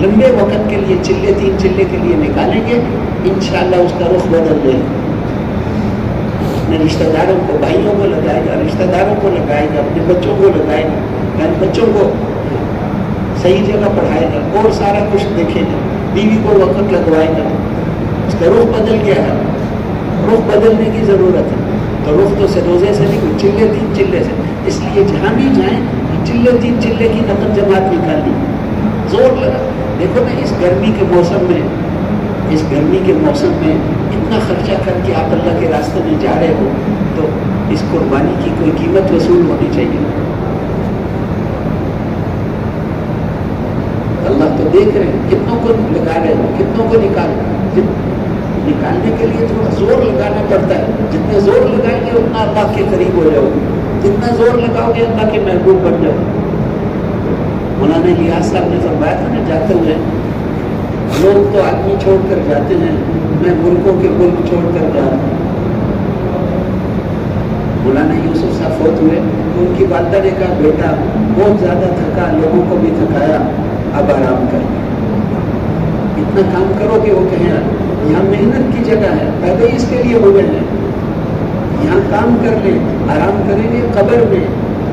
لمبے وقت کے لیے 3 چلے کے لیے نکالیں گے, انشاءاللہ اس کا رخ بدل جائے گا. اپنے رشتہ داروں کو, بھائیوں کو لگائے گا, رشتہ داروں کو لگائے گا, اپنے بچوں کو لگائے گا, یعنی بچوں کو صحیح جگہ پڑھائے گا اور سارا کچھ دیکھے گا, بیوی کو وقت لگوائے گا. اس کا رخ بدل گیا ہے, رخ بدلنے کی ضرورت ہے. تو رخ تو سروزے سے نہیں, 3 چلے سے. اس لیے جہاں بھی جائیں 3 چلے کی نقد جماعت نکالنی, زور لگا. دیکھو نا اس گرمی کے موسم میں اتنا خرچہ کر کے آپ اللہ کے راستے میں جا رہے ہو, تو اس قربانی کی کوئی قیمت وصول ہونی چاہیے. اللہ تو دیکھ رہے ہیں کتنوں کو لگا رہے ہو, کتنوں کو نکال. نکالنے کے لیے تھوڑا زور لگانا پڑتا ہے. جتنا زور لگائیں گے اتنا اللہ کے قریب ہو جاؤ گے, جتنا زور لگاؤ گے اللہ کے محبوب بن جاؤ. مولانا الیاس صاحب نے فرمایا تھا نا جاتے ہوئے, لوگ تو آدمی چھوڑ کر جاتے ہیں, میں ملکوں کے ملک چھوڑ کر جا رہا ہوں. مولانا یوسف صاحب فوت ہوئے تو ان کی والدہ نے کہا بیٹا بہت زیادہ تھکا, لوگوں کو بھی تھکایا, اب آرام کر. اتنا کام کرو کہ وہ کہیں یہاں محنت کی جگہ ہے, پیدا اس کے لیے ہوئے ہیں, یہاں کام کر لیں, آرام کریں گے قبر میں,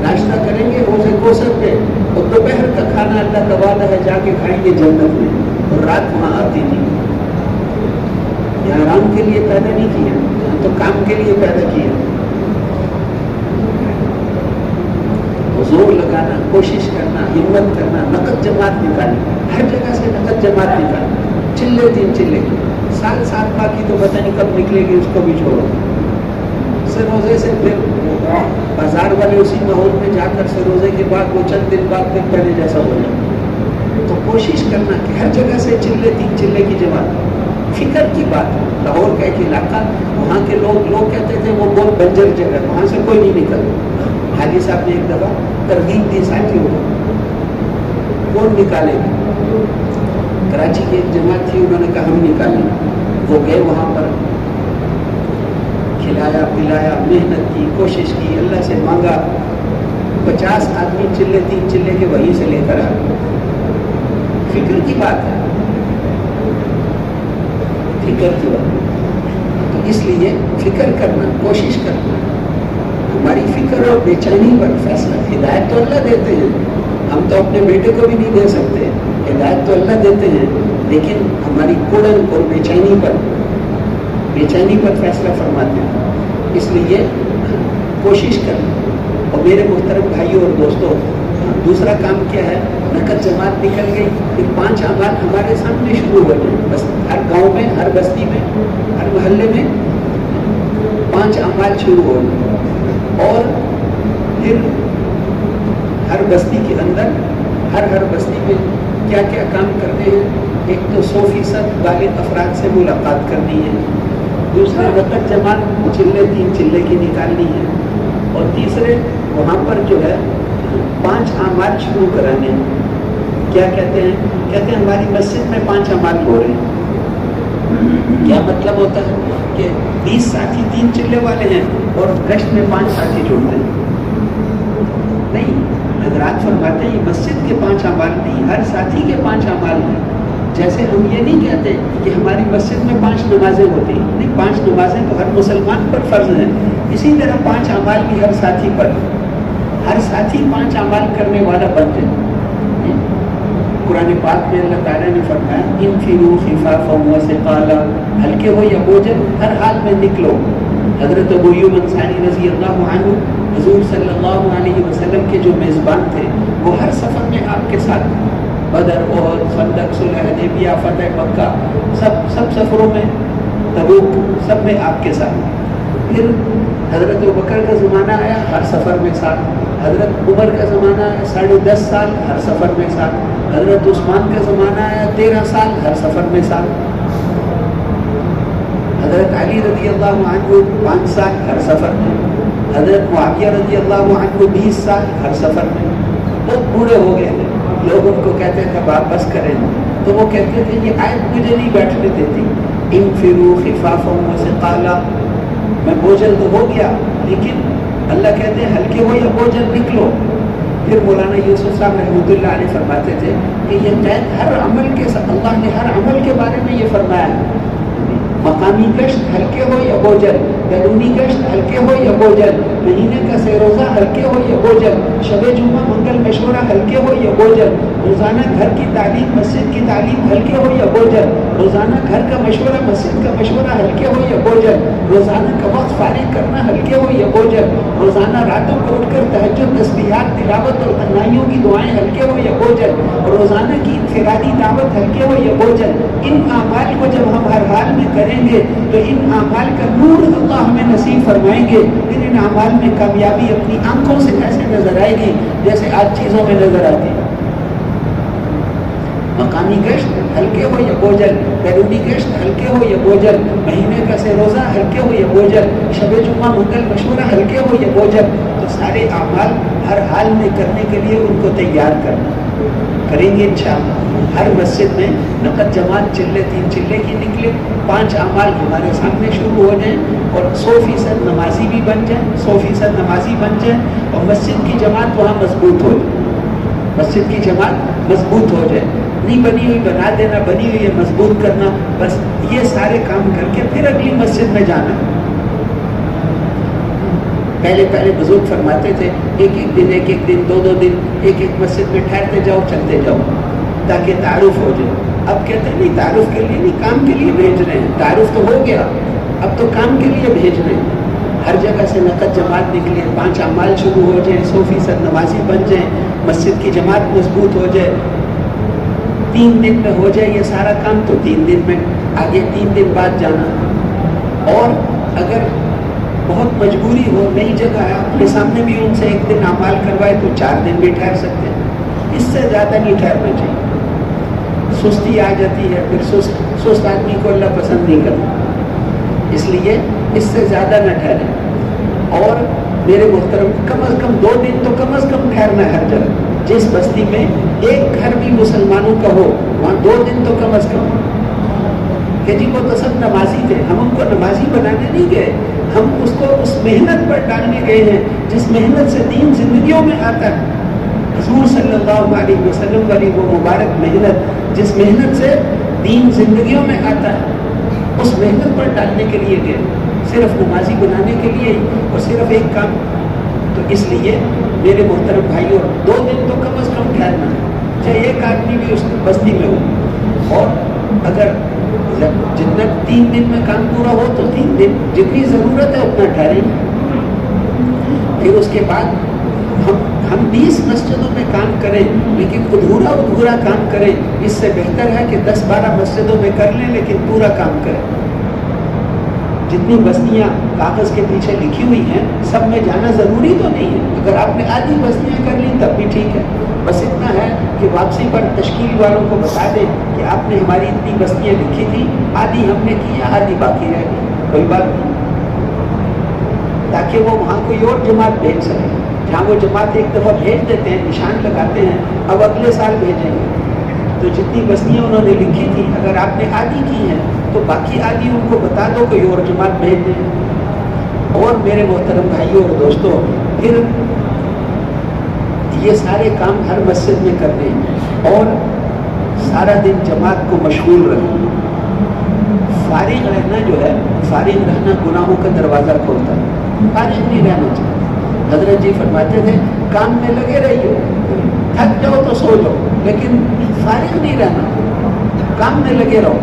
ناشتہ کریں گے روزے کوثر پہ, اور دوپہر کا کھانا اللہ کا وعدہ ہے جا کے کھائیں گے جنت میں, اور رات وہاں آتی نہیں. یہاں آرام کے لیے پیدا نہیں کیا, یہاں تو کام کے لیے پیدا کیا. زور لگانا, کوشش کرنا, ہمت کرنا, نقد جماعت نکالنا, ہر جگہ سے نقد جماعت نکالنا, چلے 3 چلے کی, سال باقی تو پتہ نہیں کب نکلے گی, اس کو بھی چھوڑو. سروزے سے پھر بازار والے اسی ماحول میں جا کر سروزے کے بعد وہ چند دن بعد پھر پہلے جیسا ہو جائے. تو کوشش کرنا کہ ہر جگہ سے چلے 3 چلے کی جماعت. فکر کی بات, لاہور کا ایک علاقہ, وہاں کے لوگ کہتے تھے وہ بہت بنجر جگہ, وہاں سے کوئی نہیں نکلتا. حاجی صاحب نے ایک دفعہ ترغیب دی ساتھیوں کو, کون نکالے گا. کراچی کی ایک جماعت تھی, انہوں نے کہا ہم نکالیں. وہ گئے وہاں پر, کھلایا پلایا, محنت کی, کوشش کی, اللہ سے مانگا. 50 آدمی چلے 3 چلے کے وہیں سے لے کر آ گئے. فکر کی بات ہے, فکر کی بات. تو اس لیے فکر کرنا, کوشش کرنا. ہماری فکر اور بے چینی پر فیصلہ. ہدایت تو اللہ دیتے ہیں, ہم تو اپنے بیٹے کو بھی نہیں دے سکتے, ہدایت تو اللہ دیتے ہیں, لیکن ہماری کڑن اور بے چینی پر فیصلہ فرماتے ہیں. اس لیے کوشش کرنا. اور میرے محترم بھائیوں اور دوستوں, دوسرا کام کیا ہے, نقد جماعت نکل گئی, پھر 5 اعمال ہمارے سامنے شروع ہو گئے. بس ہر گاؤں میں, ہر بستی میں, ہر محلے میں 5 اعمال شروع ہو گئے. اور پھر ہر بستی کے اندر, ہر بستی میں کیا کیا کام کرنے ہیں. ایک تو 100% بالغ افراد سے ملاقات کرنی ہے, دوسرے نقد جماعت چلے 3 چلے کی نکالنی ہے, اور تیسرے وہاں پر جو ہے 5 اعمال شروع کرانے ہیں. کیا کہتے ہیں ہماری مسجد میں 5 اعمال ہو رہے ہیں. کیا مطلب ہوتا ہے کہ 20 ساتھی 3 چلے والے ہیں اور گشت میں 5 ساتھی جڑتے ہیں. نہیں, حضرات فرماتے ہیں یہ مسجد کے 5 اعمال نہیں, ہر ساتھی کے 5 اعمال ہیں. جیسے ہم یہ نہیں کہتے کہ ہماری مسجد میں 5 نمازیں ہوتی ہیں, نہیں, 5 نمازیں تو ہر مسلمان پر فرض ہیں. اسی طرح 5 اعمال بھی ہر ساتھی پر, ہر ساتھی 5 اعمال کرنے والا بن جائے. قرآن پاک میں اللہ تعالیٰ نے فرمایا انفروا خفافا وثقالا, ہلکے ہو یا بوجھل ہر حال میں نکلو. حضرت ابو ایوب انصاری رضی اللہ عنہ حضور صلی اللہ علیہ وسلم کے جو میزبان تھے, وہ ہر سفر میں آپ کے ساتھ, بدر, احد, خندق, صلح حدیبیہ, فتح مکہ, سب سفروں میں, تبوک, سب میں آپ کے ساتھ. پھر حضرت ابوبکر کا زمانہ آیا, ہر سفر میں ساتھ. حضرت عمر کا زمانہ آیا, 10.5 سال, ہر سفر میں ساتھ. حضرت عثمان کا زمانہ آیا, 13 سال, ہر سفر میں ساتھ. حضرت علی رضی اللہ عنہ 5 سال, ہر سفر میں. حضرت معاویہ رضی اللہ عنہ 20 سال, ہر سفر میں. بہت بوڑھے ہو گئے تھے, لوگ ان کو کہتے تھے واپس کریں, تو وہ کہتے تھے یہ آیت مجھے نہیں بیٹھنے دیتی. انفروا خفافا وثقالا, میں بوجھل تو ہو گیا, لیکن اللہ کہتے ہیں ہلکے ہو یا بوجھل نکلو. پھر مولانا یوسف صاحب رحمۃ اللہ علیہ فرماتے تھے کہ یہ قید ہر عمل کے ساتھ, اللہ نے ہر عمل کے بارے میں یہ فرمایا ہے. مقامی گشت ہلکے ہو یا بوجھل, بیرونی گشت ہلکے ہو یا بوجھل, مہینے کا سہ روزہ ہلکے ہو یا بوجھل, شب جمعہ منگل مشورہ ہلکے ہو یا بوجھل, روزانہ گھر کی تعلیم, مسجد کی تعلیم ہلکے ہو یا بوجھل, روزانہ گھر کا مشورہ, مسجد کا مشورہ ہلکے ہو یا بوجھل, روزانہ کا وقت فارغ کرنا ہلکے ہو یا بوجھل, روزانہ راتوں کو اٹھ کر تہجد, تسبیحات, تلاوت اور تنہائیوں کی دعائیں ہلکے ہو یا بوجھل, روزانہ کی انفرادی دعوت ہلکے ہو یا بوجھل. ان اعمال کو جب ہم ہر حال میں کریں گے تو ان اعمال کا نور اللہ ہمیں نصیب فرمائیں گے. پھر ان اعمال میں کامیابی اپنی آنکھوں سے ایسے نظر آئے گی جیسے آج چیزوں میں نظر آتی ہے. مقامی گشت ہلکے ہو یا بوجھل، بیرونی گشت ہلکے ہو یا بوجھل، مہینے کا سے روزہ ہلکے ہو یا بوجھل، شب جمعہ منگل مشورہ ہلکے ہو یا بوجھل، تو سارے اعمال ہر حال میں کرنے کے لیے ان کو تیار کرنا کریں گے انشاءاللہ۔ ہر مسجد میں نقد جماعت چلے 3 چلے کی نکلے، 5 اعمال ہمارے سامنے شروع ہو جائیں اور 100% نمازی بھی بن جائیں، 100% نمازی بن جائیں، اور مسجد کی جماعت وہاں مضبوط ہو جائے، مسجد کی جماعت مضبوط ہو جائے، نہیں بنی ہوئی بنا دینا، بنی ہوئی ہے مضبوط کرنا، بس یہ سارے کام کر کے پھر اگلی مسجد میں جانا۔ پہلے بزرگ فرماتے تھے ایک ایک دن 2 دن ایک مسجد میں ٹھہرتے جاؤ، چلتے جاؤ تاکہ تعارف ہو جائے۔ اب کہتے ہیں نہیں، تعارف کے لیے نہیں، کام کے لیے بھیج رہے ہیں، تعارف تو ہو گیا، اب تو کام کے لیے بھیج رہے ہیں۔ ہر جگہ سے نقد جماعت نکلے، 5 اعمال شروع ہو جائیں، 100% نمازی بن جائیں، مسجد کی جماعت مضبوط ہو جائے، 3 دن میں ہو جائے یہ سارا کام، تو 3 دن میں آگے 3 دن بعد جانا۔ اور اگر بہت مجبوری ہو، نئی جگہ ہے، اپنے سامنے بھی ان سے 1 دن اعمال کروائے تو 4 دن بھی ٹھہر سکتے ہیں، اس سے زیادہ نہیں ٹھہرنا چاہیے۔ سستی آ جاتی ہے، پھر سست آدمی کو اللہ پسند نہیں کرتا، اس لیے اس سے زیادہ نہ ٹھہرے۔ اور میرے محترم، کم از کم 2 دن تو کم از کم ٹھہرنا ہے ہر جگہ۔ جس بستی میں ایک گھر بھی مسلمانوں کا ہو وہاں 2 دن تو کم از کم۔ کہ جی وہ تو سب نمازی تھے، ہم ان کو نمازی بنانے نہیں گئے، ہم اس کو اس محنت پر ڈالنے گئے ہیں جس محنت سے دین زندگیوں میں آتا ہے۔ حضور صلی اللہ علیہ وسلم والی وہ مبارک محنت جس محنت سے دین زندگیوں میں آتا ہے، اس محنت پر ڈالنے کے لیے گئے، صرف نمازی بنانے کے لیے اور صرف ایک کام۔ تو اس لیے میرے محترم بھائیوں، 2 دن تو کم از کم ٹھہرنا ہے، چاہے ایک آدمی بھی اس بستی میں ہو۔ اور اگر جتنا 3 دن میں کام پورا ہو تو 3 دن، جتنی ضرورت ہے اتنا ٹھہریں۔ پھر اس کے بعد ہم 20 مسجدوں میں کام کریں لیکن ادھورا کام کریں، اس سے بہتر ہے کہ 10-12 مسجدوں میں کر لیں لیکن پورا کام کریں۔ جتنی بستیاں کاغذ کے پیچھے لکھی ہوئی ہیں سب میں جانا ضروری تو نہیں ہے، اگر آپ نے آدھی بستیاں کر لیں تب بھی ٹھیک ہے، بس اتنا ہے کہ واپسی پر تشکیل والوں کو بتا دیں کہ آپ نے ہماری اتنی بستیاں لکھی تھی، آدھی ہم نے کی ہے، آدھی باقی رہ گئی، کوئی بات نہیں، تاکہ وہ وہاں کوئی اور جماعت بھیج سکے۔ جہاں وہ جماعت ایک دفعہ بھیج دیتے ہیں، نشان لگاتے ہیں، اب اگلے سال بھیجیں گے، تو جتنی بستیاں انہوں نے لکھی تھی اگر آپ نے آدھی کی ہیں تو باقی آدھی ان کو بتا دو، کوئی اور جماعت بھیج دیں۔ اور میرے محترم بھائیوں اور دوستوں، پھر یہ سارے کام ہر مسجد میں کرنے اور سارا دن جماعت کو مشغول رکھنا۔ فارغ رہنا جو ہے، فارغ رہنا گناہوں کا دروازہ کھولتا ہے، فارغ نہیں رہنا چاہیے۔ حضرت جی فرماتے تھے کام میں لگے رہیے، تھک جاؤ تو سو جاؤ لیکن فارغ نہیں رہنا، کام میں لگے رہو۔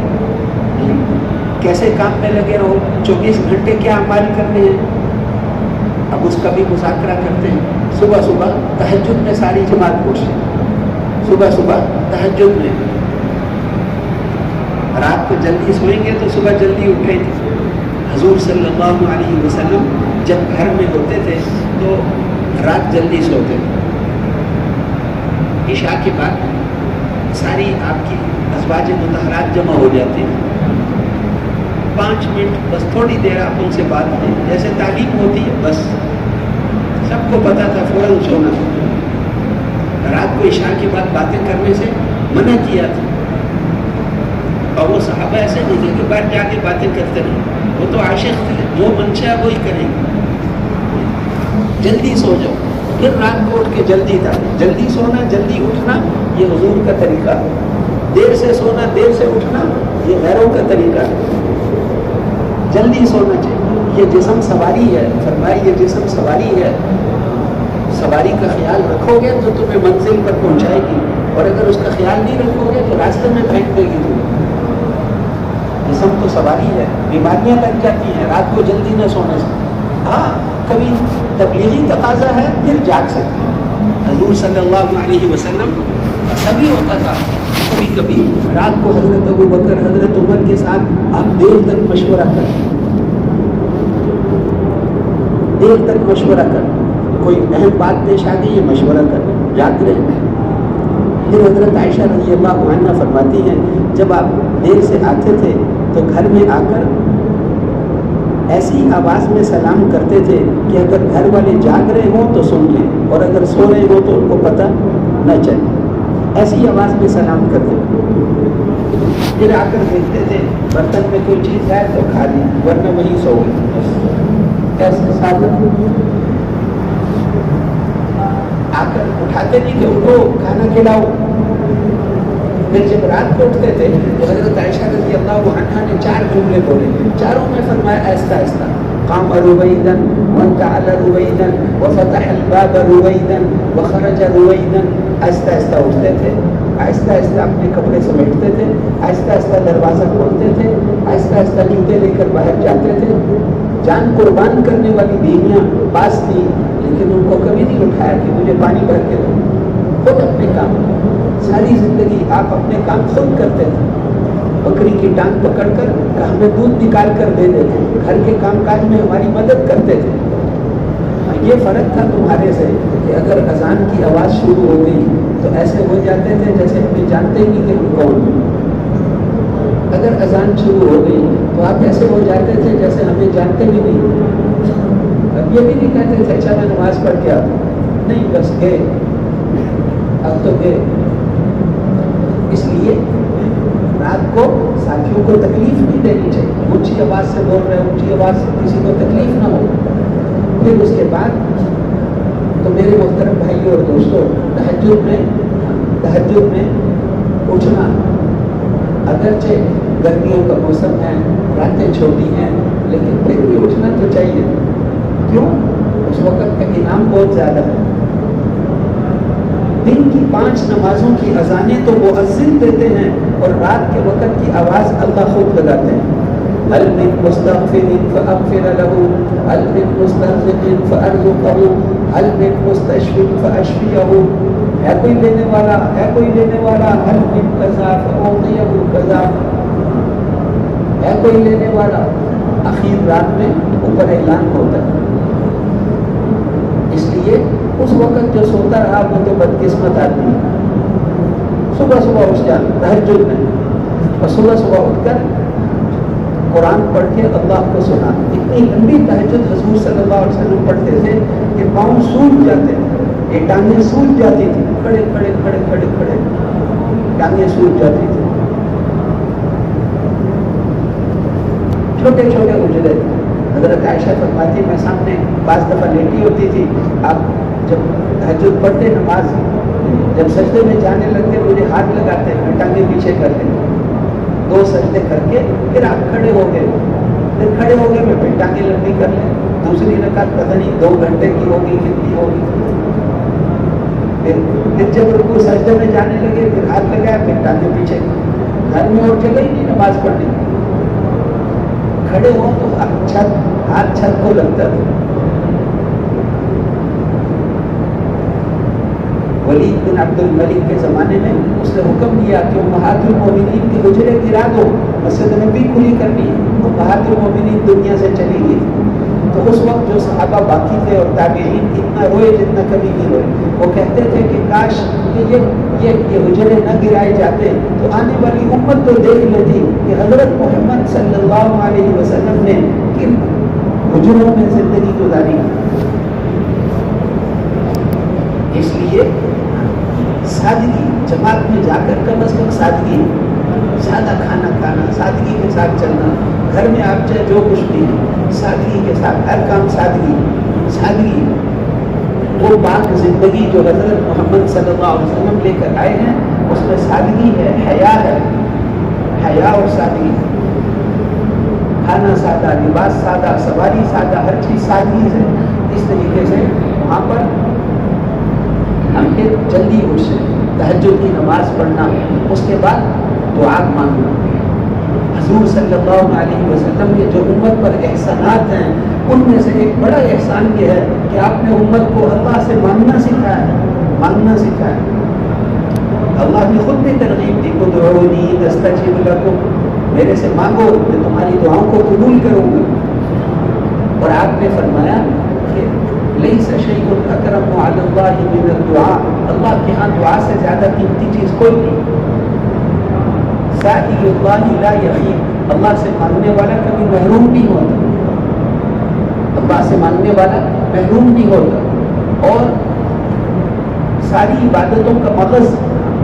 کیسے کام میں لگے رہو؟ 24 گھنٹے کیا اعمال کرنے ہیں، اب اس کا بھی مذاکرہ کرتے ہیں۔ صبح تہجد میں ساری جماعت پوچھتے ہیں، صبح تہجد میں، رات کو جلدی سوئیں گے تو صبح جلدی اٹھیں گے۔ حضور صلی اللہ علیہ وسلم جب گھر میں ہوتے تھے تو رات جلدی سوتے تھے، عشاء کے بعد ساری آپ کی ازواج مطہرات جمع ہو جاتی ہیں، 5 منٹ بس تھوڑی دیر آپ ان سے بات کریں، جیسے تعلیم ہوتی ہے، بس سب کو پتا تھا فوراً سونا۔ رات کو عشاء کے بعد باتیں کرنے سے منع کیا تھا، اور وہ صحابہ ایسے نہیں تھے کہ باہر جا کے باتیں کرتے رہے، وہ تو عاشق تھے، جو منشا وہی کریں گے۔ جلدی سو جاؤ، پھر رات کو اٹھ کے جلدی سونا، جلدی اٹھنا، یہ حضور کا طریقہ ہے۔ دیر سے سونا، دیر سے اٹھنا، یہ غیروں کا طریقہ ہے۔ جلدی سونا چاہیے، یہ جسم سواری ہے، فرمایا یہ جسم سواری ہے، سواری کا خیال رکھو گے تو تمہیں منزل پر پہنچائے گی، اور اگر اس کا خیال نہیں رکھو گے تو راستے میں پھینک دے گی تمہیں۔ جسم تو سواری ہے، بیماریاں لگ جاتی ہیں رات کو جلدی نہ سونے سے۔ ہاں کبھی تبلیغی تقاضا ہے پھر جاگ سکتے ہیں۔ حضور صلی اللہ علیہ وسلم سبھی ہوتا تھا، کبھی رات کو حضرت ابو بکر حضرت عمر کے ساتھ آپ دیر تک مشورہ کریں، دیر تک مشورہ کریں، کوئی اہم بات پیش آ گئی ہے مشورہ کریں، یاد رہے۔ پھر حضرت عائشہ رضی اللہ عنہا فرماتی ہیں جب آپ دیر سے آتے تھے تو گھر میں آ کر ایسی آواز میں سلام کرتے تھے کہ اگر گھر والے جاگ رہے ہوں تو سن لیں اور اگر سو رہے ہوں تو ان کو پتہ نہ چلے، ایسی آواز میں سلام کرتے تھے۔ پھر آ کر دیکھتے تھے برتن میں کوئی چیز ہے تو کھا لی ورنہ وہیں سو گئے، ایسے ساتھ آ کر اٹھاتے نہیں کہ اٹھو کھانا کھلاؤ۔ پھر جب رات کو اٹھتے تھے تو حضرت عائشہ رضی اللہ عنہا نے 4 جملے بولے، چاروں میں فرمایا آہستہ آہستہ، قام رویدا وانتعل رویدا وفتح الباب رویدا وخرج رویدا، آہستہ آہستہ اٹھتے تھے، آہستہ آہستہ اپنے کپڑے سمیٹتے تھے، آہستہ آہستہ دروازہ کھولتے تھے، آہستہ آہستہ جوتے لے کر باہر جاتے تھے۔ جان قربان کرنے والی بیویاں پاس تھیں لیکن ان کو کبھی نہیں اٹھایا کہ مجھے پانی بھر کے دو، خود اپنے کام، ساری زندگی آپ اپنے کام خود کرتے تھے۔ بکری کی ٹانگ پکڑ کر ہمیں دودھ نکال کر دے دیتے، گھر کے کام کاج میں ہماری مدد کرتے تھے۔ یہ فرق تھا تمہارے سے کہ اگر اذان کی آواز شروع ہو گئی تو ایسے ہو جاتے تھے جیسے ہمیں جانتے نہیں کہ ہم کون ہیں۔ اگر اذان شروع ہو گئی تو آپ ایسے ہو جاتے تھے جیسے ہمیں جانتے بھی نہیں۔ اب یہ بھی نہیں کہتے تھے اچھا میں نماز پڑھ کے آتا ہوں، نہیں بس گئے، اب تو گئے۔ اس لیے رات کو ساتھیوں کو تکلیف نہیں دینی چاہیے، اونچی آواز سے بول رہے ہیں، اونچی آواز سے کسی کو تکلیف نہ ہو۔ پھر اس کے بعد تو میرے محترم بھائیوں اور دوستوں، تہجد میں اٹھنا، اگرچہ گرمیوں کا موسم ہے، راتیں چھوٹی ہیں، لیکن پھر بھی اٹھنا تو چاہیے۔ کیوں؟ اس وقت کا انعام بہت زیادہ ہے۔ دن کی 5 نمازوں کی اذانیں تو مؤذن دیتے ہیں اور رات کے وقت کی آواز اللہ خود لگاتے ہیں۔ هل من مستغفر فأغفر له، هل من مسترزق فأرزقه، هل من مستشفی فأشفیه، ہے کوئی لینے والا، ہے کوئی لینے والا، هل من قضا فأعطیه قضا، ہے کوئی لینے والا۔ اخیر رات میں اوپر اعلان ہوتا ہے۔ اس لیے اس وقت جو سوتا رہا وہ تو بدقسمت آدمی ہے۔ صبح صبح اٹھ جانا تہجد میں، اور صبح صبح اٹھ کر قرآن پڑھ کے اللہ کو سنا۔ اتنی لمبی تہجد حضور صلی اللہ علیہ وسلم پڑھتے تھے کہ پاؤں سوج جاتے تھے، یہ ٹانگیں سوج جاتی تھی، کھڑے کھڑے کھڑے کھڑے کھڑے ٹانگیں سوج جاتی تھی۔ چھوٹے چھوٹے اجرے تھے۔ حضرت عائشہ فرماتی میں سامنے بعض دفعہ لیٹی ہوتی تھی، آپ جب تہجد پڑھتے نماز جب سجدے میں جانے لگتے مجھے ہاتھ لگاتے، میں ٹانگیں پیچھے کر لیں، 2 سجدے کر کے پھر آپ کھڑے ہو گئے، پھر کھڑے ہو گئے میں پھر ٹانگیں لمبی کر لیں، دوسری رکعت پتہ نہیں 2 گھنٹے کی ہوگی کتنی ہوگی، پھر جب رکوع سجدے میں جانے لگے پھر ہاتھ لگایا، پھر ٹانگیں پیچھے۔ گھر میں اور جگہ ہی نہیں نماز پڑھنے، کھڑے ہو تو ہاتھ چھت کو لگتا تھا۔ ولید بن عبد الملک کے زمانے میں اس نے حکم دیا کہ امہات المومنین کے حجرے گرا دو، مسجد نبی کھلی کرنی، امہات المومنین دنیا سے چلی گئی۔ تو اس وقت جو صحابہ باقی تھے اور تابعین اتنا روئے جتنا کبھی نہیں روئے۔ وہ کہتے تھے کہ کاش کہ یہ حجرے نہ گرائے جاتے تو آنے والی امت تو دیکھ لیتی کہ حضرت محمد صلی اللہ علیہ وسلم نے کن حجروں میں زندگی گزاری۔ اس لیے سادگی، جماعت میں جا کر کم از کم سادگی، سادہ کھانا کھانا، سادگی کے ساتھ چلنا، گھر میں آپ چاہے جو کچھ بھی ہے سادگی کے ساتھ، ہر کام سادگی۔ سادگی وہ پاک زندگی جو حضرت محمد صلی اللہ علیہ وسلم لے کر آئے ہیں، اس میں سادگی ہے، حیا ہے، حیا اور سادگی۔ کھانا سادہ، لباس سادہ، سواری سادہ، ہر چیز سادگی سے۔ اس طریقے سے وہاں پر ہم پھر جلدی اٹھ سے تہجد کی نماز پڑھنا، اس کے بعد دعا مانگنا۔ حضور صلی اللہ علیہ وسلم کے جو امت پر احسانات ہیں ان میں سے ایک بڑا احسان یہ ہے کہ آپ نے امت کو اللہ سے مانگنا سکھایا، مانگنا سکھایا۔ اللہ نے خود بھی ترغیب دی، ادعونی استجب لکم، میرے سے مانگو میں تمہاری دعاؤں کو قبول کروں گا۔ اور آپ نے فرمایا کہ لیس شیء اکرم علی اللہ من الدعاء، اللہ کے ہاں دعا سے زیادہ قیمتی چیز کوئی نہیں. سائل اللہ لا یخیب، اللہ سے مانگنے والا کبھی محروم نہیں ہوتا، اللہ سے مانگنے والا محروم نہیں ہوتا. اور ساری عبادتوں کا مغز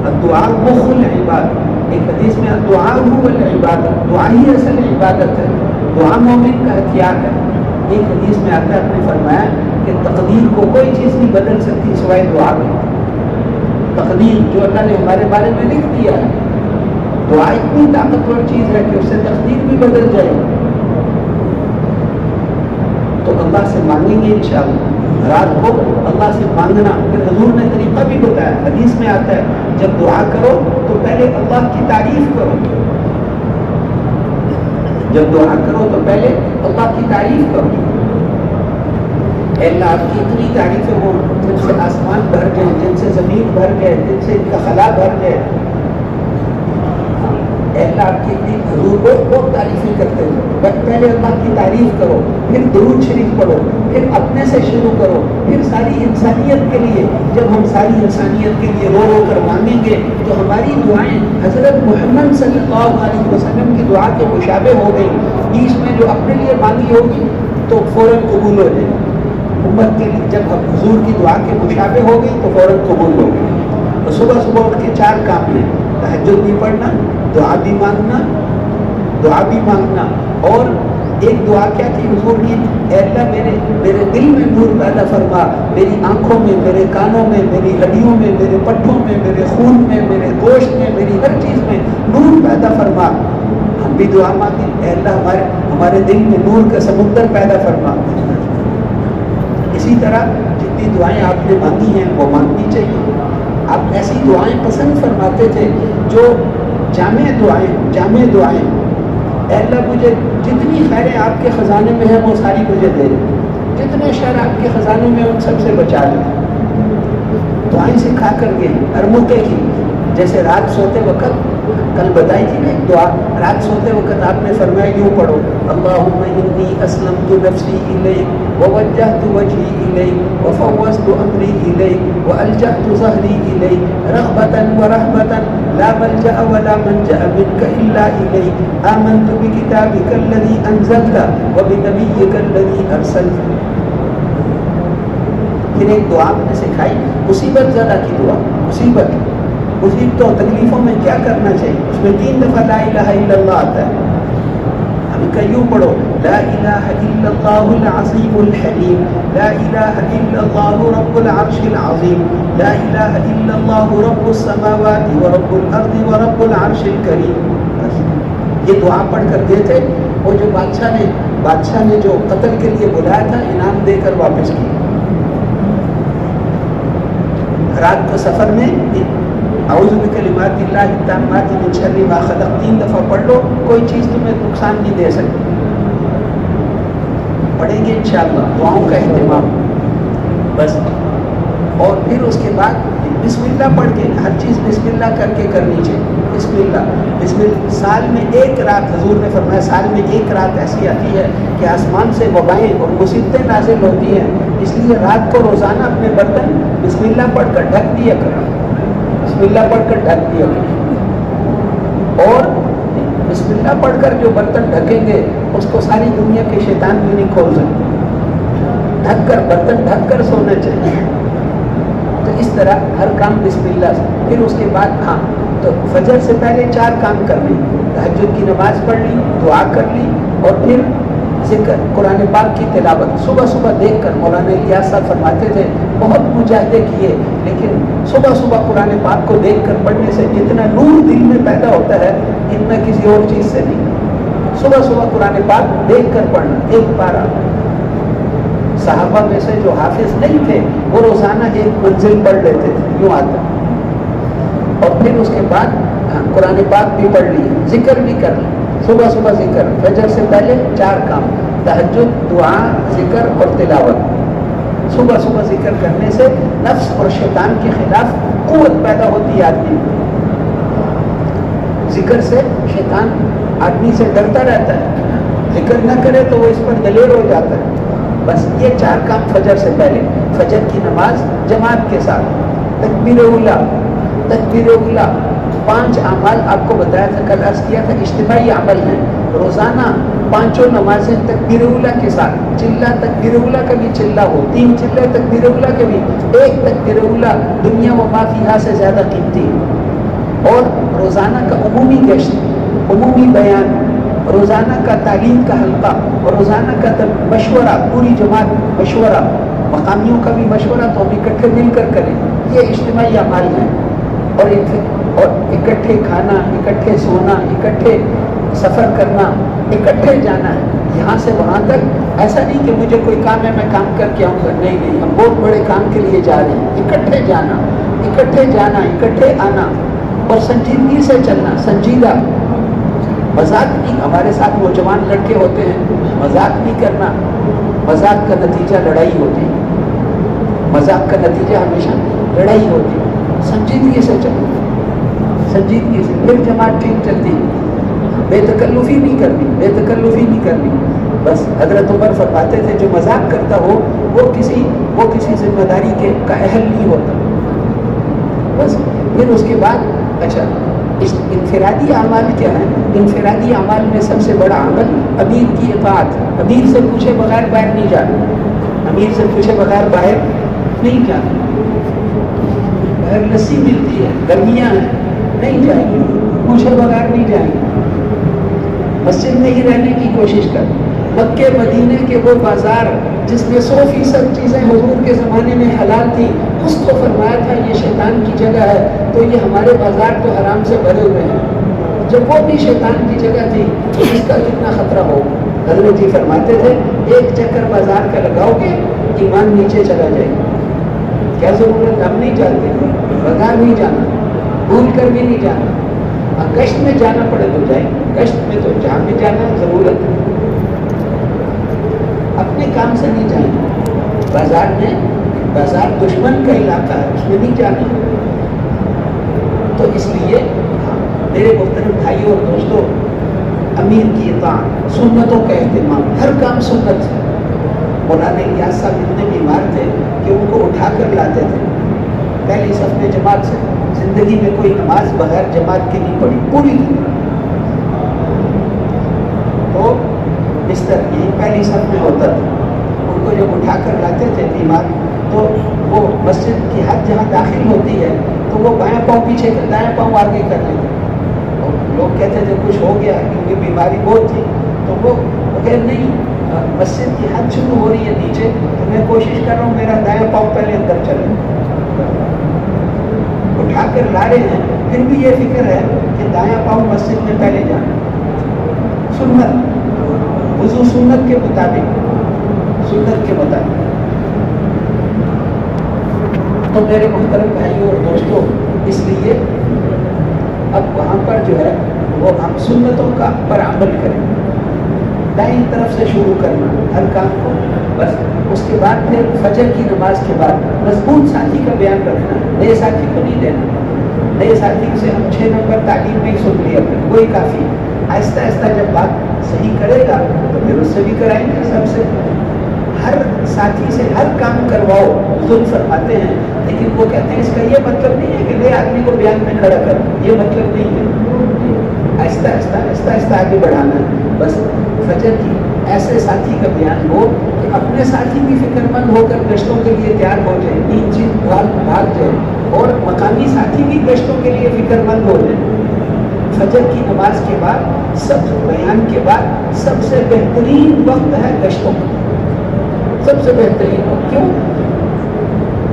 الدعاء مخ العباد. ایک حدیث میں الدعاء هو العبادت، دعا ہی اصل عبادت ہے، دعا مومن کا ہتھیار ہے. ایک حدیث میں آتا ہے، آپ نے فرمایا کہ تقدیر کو کوئی چیز نہیں بدل سکتی سوائے دعا میں. تقدیر جو اللہ نے ہمارے بارے میں لکھ دیا ہے، دعا اتنی طاقتور چیز ہے کہ اس سے تقدیر بھی بدل جائے. تو اللہ سے مانگیں گے انشاءاللہ. رات کو اللہ سے مانگنا. پھر حضور نے طریقہ بھی بتایا، حدیث میں آتا ہے جب دعا کرو تو پہلے اللہ کی تعریف کرو. جب دعا کرو تو پہلے اللہ کی تعریف کرو. اے اللہ آپ کی اتنی تعریفیں ہوں جن سے آسمان بھر گئے، جن سے زمین بھر گئے، جن سے ان کا خلا بھر گئے. اے اللہ آپ کی اتنی حضور کو بہت تعریفیں کرتے ہیں. پہلے اللہ کی تعریف کرو، پھر درود شریف پڑھو، پھر اپنے سے شروع کرو، پھر ساری انسانیت کے لیے. جب ہم ساری انسانیت کے لیے رو رو کر مانگیں گے تو ہماری دعائیں حضرت محمد صلی اللہ علیہ وسلم کی دعا کے مشابہ ہو گئی. بیچ میں جو اپنے لیے مانگی ہوگی تو فوراً قبول ہو جائے. امت کے لیے جب حضور کی دعا کے مشابہ ہو گئی تو فوراً قبول ہو گئی. تو صبح صبح اٹھ کے 4 کام ہیں، تہجد بھی پڑھنا، دعا بھی مانگنا، دعا بھی مانگنا. اور ایک دعا کیا تھی حضور کی؟ اے اللہ میرے دل میں نور پیدا فرما، میری آنکھوں میں، میرے کانوں میں، میری ہڈیوں میں، میرے پٹھوں میں، میرے خون میں، میرے گوشت میں، میری ہر چیز میں نور پیدا فرما. ہم بھی دعا مانگیں، اے اللہ ہمارے دل میں نور کا سمندر پیدا فرما. اسی طرح جتنی دعائیں آپ نے مانگی ہیں وہ مانگنی چاہیے. آپ ایسی دعائیں پسند فرماتے تھے جو جامع دعائیں. اے اللہ مجھے جتنی خیریں آپ کے خزانے میں ہیں وہ ساری مجھے دے دیں، جتنے شر آپ کے خزانے میں ان سب سے بچا لیں. دعائیں سکھا کر گئے ہر موقع کی. جیسے رات سوتے وقت کل بتائی تھی نا ایک دعا، رات سوتے وقت آپ نے فرمایا یوں پڑھو، اللہم انی اسلمت نفسی الیک ووجہت وجہی الیک وفوضت امری الیک والجأت ظہری الیک رغبتا ورہبتا لا ملجأ ولا منجأ منک الا الیک آمنت بکتابک الذی انزلت وبنبیک الذی ارسلت. پھر ایک دعا آپ نے سکھائی مصیبت زدہ کی دعا. مصیبتوں تکلیفوں میں کیا کرنا چاہیے؟ اس میں 3 دفعہ لا الہ الا اللہ آتا ہے. ہم کیوں پڑھو لا الہ الا اللہ العظیم الحلیم، لا الہ الا اللہ رب العرش العظیم، لا الہ الا اللہ رب السماوات ورب الارض ورب العرش الکریم. یہ دعا پڑھ کر گئے تھے. وہ جو بادشاہ نے جو قتل کے لیے بلایا تھا انعام دے کر واپس کیا. رات کو سفر میں اعوذ بکلمات اللہ التامات من شر ما خلق 3 دفعہ پڑھ لو، کوئی چیز تمہیں نقصان نہیں دے سکتی. پڑھیں گے انشاءاللہ دعاؤں کا اہتمام بس. اور پھر اس کے بعد بسم اللہ پڑھ کے ہر چیز بسم اللہ کر کے کرنی چاہیے. بسم اللہ سال میں 1 رات حضور نے فرمایا سال میں 1 رات ایسی آتی ہے کہ آسمان سے وبائیں اور مصیبتیں نازل ہوتی ہیں. اس لیے رات کو روزانہ اپنے برتن بسم اللہ پڑھ کر ڈھک دیا کریں. بسم اللہ پڑھ کر ڈھک دیا کریں. اور بسم اللہ پڑھ کر جو برتن ڈھکیں گے اس کو ساری دنیا کے شیطان بھی نہیں کھول سکتے. ڈھک کر برتن ڈھک کر سونا چاہیے. تو اس طرح ہر کام بسم اللہ سے. پھر اس کے بعد تو فجر سے پہلے 4 کام کر لی. تہجد کی نماز پڑھ لی، دعا کر لی، اور پھر ذکر قرآن پاک کی تلاوت. صبح صبح دیکھ کر مولانا الیاس صاحب فرماتے تھے بہت مجاہدے کیے لیکن صبح صبح قرآن پاک کو دیکھ کر پڑھنے سے جتنا نور دل میں پیدا ہوتا ہے اتنا کسی اور چیز سے نہیں. صبح صبح قرآن پاک دیکھ کر پڑھنا. 1 پارہ. صحابہ میں سے جو حافظ نہیں تھے وہ روزانہ 1 منزل پڑھ لیتے تھے، یوں آتا. اور پھر اس کے بعد قرآن پاک بھی پڑھ لی، ذکر بھی کر لی. صبح صبح ذکر، فجر سے پہلے 4 کام، تہجد، دعا، ذکر اور تلاوت. صبح صبح ذکر کرنے سے نفس اور شیطان کے خلاف قوت پیدا ہوتی ہے آدمی. ذکر سے شیطان آدمی سے ڈرتا رہتا ہے. ذکر نہ کرے تو وہ اس پر دلیر ہو جاتا ہے. بس یہ 4 کام فجر سے پہلے، فجر کی نماز جماعت کے ساتھ، تکبیر اولا، تکبیر اولا، 5 اعمال آپ کو بتایا تھا، کل عرض کیا تھا اجتماعی عمل ہیں، روزانہ 5 نمازیں تکبیر اولا کے ساتھ، چلہ تکبیر اولا کا بھی چلہ ہو، 3 چلے تکبیر اولا کے بھی، 1 تکبیر اولا دنیا و ما فیہا سے زیادہ قیمتی، اور روزانہ کا عمومی گشت، عمومی بیان، روزانہ کا تعلیم کا حلقہ، روزانہ کا مشورہ، پوری جماعت مشورہ، مقامیوں کا بھی مشورہ تو ہم اکٹھے مل کر کریں، یہ اجتماعی اعمال ہیں، اور اکٹھے کھانا، اکٹھے سونا، اکٹھے سفر کرنا، اکٹھے جانا ہے یہاں سے وہاں تک، ایسا نہیں کہ مجھے کوئی کام ہے میں کام کر کے آؤں گا، نہیں نہیں، ہم بہت بڑے کام کے لیے جا رہے ہیں، اکٹھے جانا، اکٹھے جانا، اکٹھے آنا، اور سنجیدگی سے چلنا، سنجیدہ، مذاق نہیں، ہمارے ساتھ نوجوان لڑکے ہوتے ہیں، مذاق نہیں کرنا، مذاق کا نتیجہ لڑائی ہوتی ہے، مذاق کا نتیجہ ہمیشہ لڑائی ہوتی ہے، سنجیدگی سے چلنا، سنجیدگی سے، پھر جماعت ٹھیک چلتی ہے، بے تکلفی نہیں کرنی، بے تکلفی نہیں کرنی، بس حضرت عمر فرماتے تھے جو مذاق کرتا ہو وہ کسی ذمہ داری کا اہل نہیں ہوتا، بس۔ پھر اس کے بعد اچھا انفرادی اعمال کیا ہیں؟ انفرادی اعمال میں سب سے بڑا عمل امیر کی اطاعت، امیر سے پوچھے بغیر باہر نہیں جانا، امیر سے پوچھے بغیر باہر نہیں جانا، باہر لسی ملتی ہے، گرمیاں ہیں، نہیں جائیں گے، پوچھے بغیر نہیں جائیں گے، مسجد میں ہی رہنے کی کوشش کر، مکے مدینے کے وہ بازار جس میں 100% چیزیں حضور کے زمانے میں حلال تھی، اس کو فرمایا تھا یہ شیطان کی جگہ ہے، تو یہ ہمارے بازار تو حرام سے بھرے ہوئے ہیں، جب وہ بھی شیطان کی جگہ تھی تو اس کا کتنا خطرہ ہو۔ حضرت جی فرماتے تھے ایک چکر بازار کا لگاؤ گے ایمان نیچے چلا جائے گا، کیا ضرورت، ہم نہیں جانتے، بازار نہیں جانا، بھول کر بھی نہیں جانا، گشت میں جانا پڑے تو جائیں، گشت میں تو جہاں بھی جانا ضرورت ہے، اپنے کام سے نہیں جائیں، بازار میں، بازار دشمن کا علاقہ ہے، اس میں نہیں جانا، تو اس لیے میرے محترم بھائیوں اور دوستوں، امیر کی اطاعت، سنتوں کا اہتمام، ہر کام سنت ہے۔ مولانا الیاس صاحب اتنے بیمار تھے کہ ان کو اٹھا کر لاتے تھے پہلی صف میں جماعت سے، زندگی میں کوئی نماز بغیر جماعت کی نہیں پڑھی پوری زندگی، تو بستر کی پہلی صف میں ہوتا تھا، ان کو جب اٹھا کر لاتے تھے بیمار، تو وہ مسجد کی حد جہاں داخل ہوتی ہے تو وہ بائیں پاؤں پیچھے کر، دائیں پاؤں آگے کر لیتے، لوگ کہتے تھے کچھ ہو گیا کیونکہ بیماری بہت تھی، تو وہ کہ نہیں مسجد کی حد شروع ہو رہی ہے نیچے، تو میں کوشش کر رہا ہوں میرا دائیں پاؤں پہلے اندر چلے، اٹھا کر لا رہے ہیں پھر بھی یہ فکر ہے کہ دائیں پاؤں مسجد میں پہلے جانا، سنت، وضو سنت کے مطابق، سنت کے مطابق۔ تو میرے محترم بھائیوں اور دوستوں، اس لیے اب وہاں پر جو ہے وہ ہم سنتوں کا پر عمل کریں، دائیں طرف سے شروع کرنا ہر کام کو، بس اس کے بعد پھر فجر کی نماز کے بعد مضبوط ساتھی کا بیان رکھنا، نئے ساتھی کو نہیں دینا، نئے ساتھی سے ہم 6 نمبر تعلیم میں ہی سن لیا پھر وہی کافی، آہستہ آہستہ جب بات صحیح کرے گا تو پھر اس سے بھی کرائیں گے، سب سے، ہر ساتھی سے ہر کام کرواؤ، حضور فرماتے ہیں، لیکن وہ کہتے ہیں اس کا یہ مطلب نہیں ہے کہ نئے آدمی کو بیان میں کھڑا کر، یہ مطلب نہیں ہے، آہستہ آہستہ آہستہ آہستہ آگے بڑھانا ہے، بس فجر کی ایسے ساتھی کا بیان ہو کہ اپنے ساتھی بھی فکر مند ہو کر گشتوں کے لیے تیار ہو جائے، نیند چیز بھاگ جائے، اور مقامی ساتھی بھی گشتوں کے لیے فکر مند ہو جائے۔ فجر کی نماز کے بعد، سب بیان کے بعد سب سے بہترین وقت ہے گشتوں کا، سب سے بہترین وقت، کیوں؟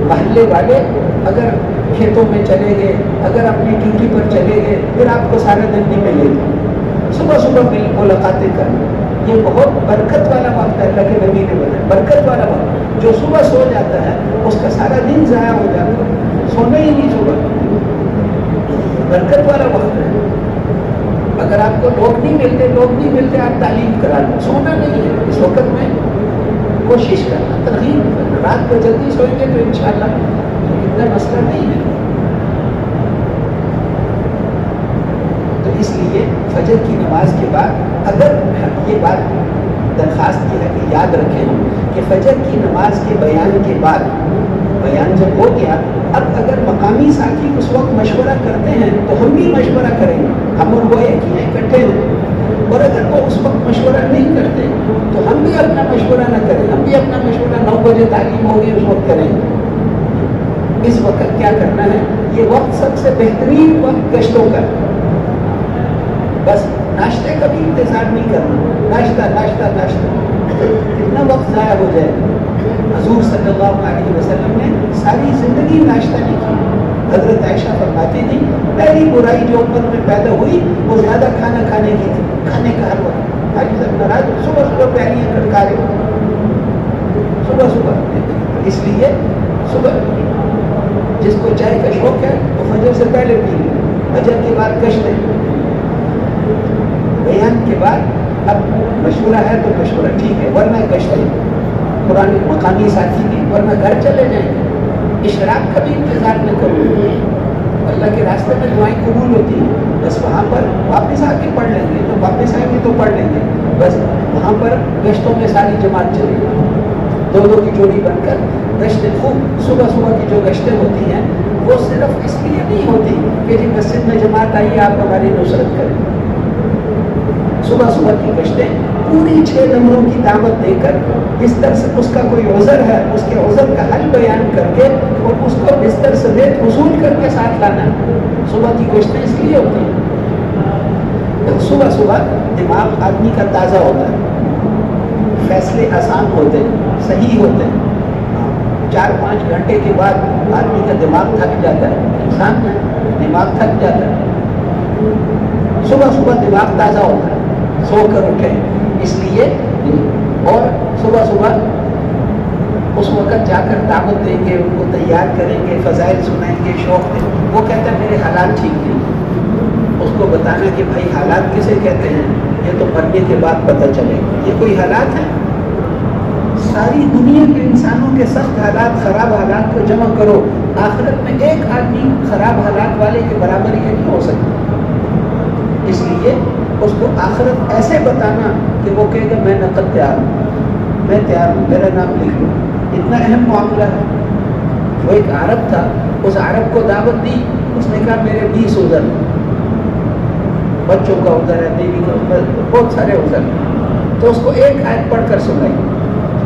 محلے والے اگر کھیتوں میں چلے گئے، اگر اپنی ڈیوٹی پر چلے گئے، پھر آپ کو سارا دن نہیں ملے گا، صبح صبح ملاقاتیں کرنا، یہ بہت برکت والا وقت ہے، اللہ کے نبی نے بتایا برکت والا وقت، جو صبح سو جاتا ہے اس کا سارا دن ضائع ہو جاتا ہے، سونا ہی نہیں صبح، برکت والا وقت ہے۔ اگر آپ کو لوگ نہیں ملتے آپ تعلیم کرا لیں، سونا نہیں ہے اس وقت میں، کوشش کرنا، ترغیب کرنا، رات کو جلدی سوئیں گے تو انشاءاللہ اتنا مسئلہ نہیں ہے۔ تو اس لیے فجر کی نماز کے بعد، اگر یہ بات درخواست کی ہے کہ یاد رکھیں ہم کہ فجر کی نماز کے بیان کے بعد، بیان جب ہو گیا، اب اگر مقامی ساتھی اس وقت مشورہ کرتے ہیں تو ہم بھی مشورہ کریں گے، ہم اور وہ ایک ہی اکٹھے ہیں، اور اگر وہ اس وقت مشورہ نہیں کرتے تو ہم بھی اپنا مشورہ نہ کریں، ہم بھی اپنا مشورہ 9 بجے تعلیم ہوگی اس وقت کریں گے۔ اس وقت کیا کرنا ہے؟ یہ وقت سب سے بہترین وقت گشتوں کا، بس ناشتے کا بھی انتظار نہیں کرنا، ناشتہ ناشتہ ناشتہ، کتنا وقت ضائع ہو جائے۔ حضور صلی اللہ علیہ وسلم نے ساری زندگی ناشتہ نہیں کی۔ حضرت عائشہ فرماتی تھی پہلی برائی جو امت میں پیدا ہوئی وہ زیادہ کھانا کھانے کی تھی، کھانے کا حل ہوا۔ آج سب ناراض، صبح صبح پیالیاں کھڑکا رہے ہو، صبح صبح، اس لیے صبح جس کو چائے کا شوق ہے وہ فجر سے پہلے پی لے، فجر کے بعد کشتے، بیان کے بعد اب مشورہ ہے تو مشورہ ٹھیک ہے، ورنہ کشتے قرآن مقامی ساتھی بھی، ورنہ گھر چلے جائیں گے۔ اشراق کا بھی انتظار نہ کرو، اللہ کے راستے میں دعائیں قبول ہوتی ہیں، بس وہاں پر واپس آ کے پڑھ لیں گے، تو واپس آئیں گے تو پڑھ لیں گے، بس وہاں پر گشتوں میں ساری جماعت چلے گی، دو کی جوڑی بن کر گشتیں خوب۔ صبح صبح کی جو گشتیں ہوتی ہیں وہ صرف اس لیے نہیں ہوتی کہ جی مسجد میں جماعت آئیے آپ ہماری نصرت کریں، صبح صبح کی گشتیں پوری 6 نمبروں کی دعوت دے کر بستر سے اس کا کوئی عذر ہے اس کے عذر کا حل بیان کر کے اور اس کو بستر سمیت وصول کر کے ساتھ لانا۔ صبح کی گشتیں اس لیے ہوتی ہیں، صبح صبح دماغ آدمی کا تازہ ہوتا ہے، فیصلے آسان ہوتے ہیں، صحیح ہوتے ہیں۔ 4-5 گھنٹے کے بعد آدمی کا دماغ تھک جاتا ہے، انسان میں دماغ تھک جاتا ہے، صبح صبح دماغ تازہ ہوتا ہے، سو کر اٹھے اس لیے، اور صبح صبح اس وقت جا کر دعوت دیں گے، ان کو تیار کریں گے، فضائل سنائیں گے، شوق دیں۔ وہ کہتا ہے میرے حالات ٹھیک نہیں، اس کو بتانا کہ بھائی حالات کسے کہتے ہیں یہ تو مرنے کے بعد پتہ چلے، یہ کوئی حالات ہیں؟ ساری دنیا کے انسانوں کے سخت حالات، خراب حالات کو جمع کرو، آخرت میں ایک آدمی خراب حالات والے کے برابر یہ نہیں ہو سکتا۔ اس لیے اس کو آخرت ایسے بتانا کہ وہ کہے گا میں نقد تیار ہوں، میں تیار ہوں، میرا نام لکھ لو۔ اتنا اہم معاملہ ہے۔ وہ ایک عرب تھا، اس عرب کو دعوت دی، اس نے کہا میرے 20 عذر، بچوں کا عذر ہے، بیوی کا عذر، بہت سارے عذر، تو اس کو ایک آیت پڑھ کر سنائی۔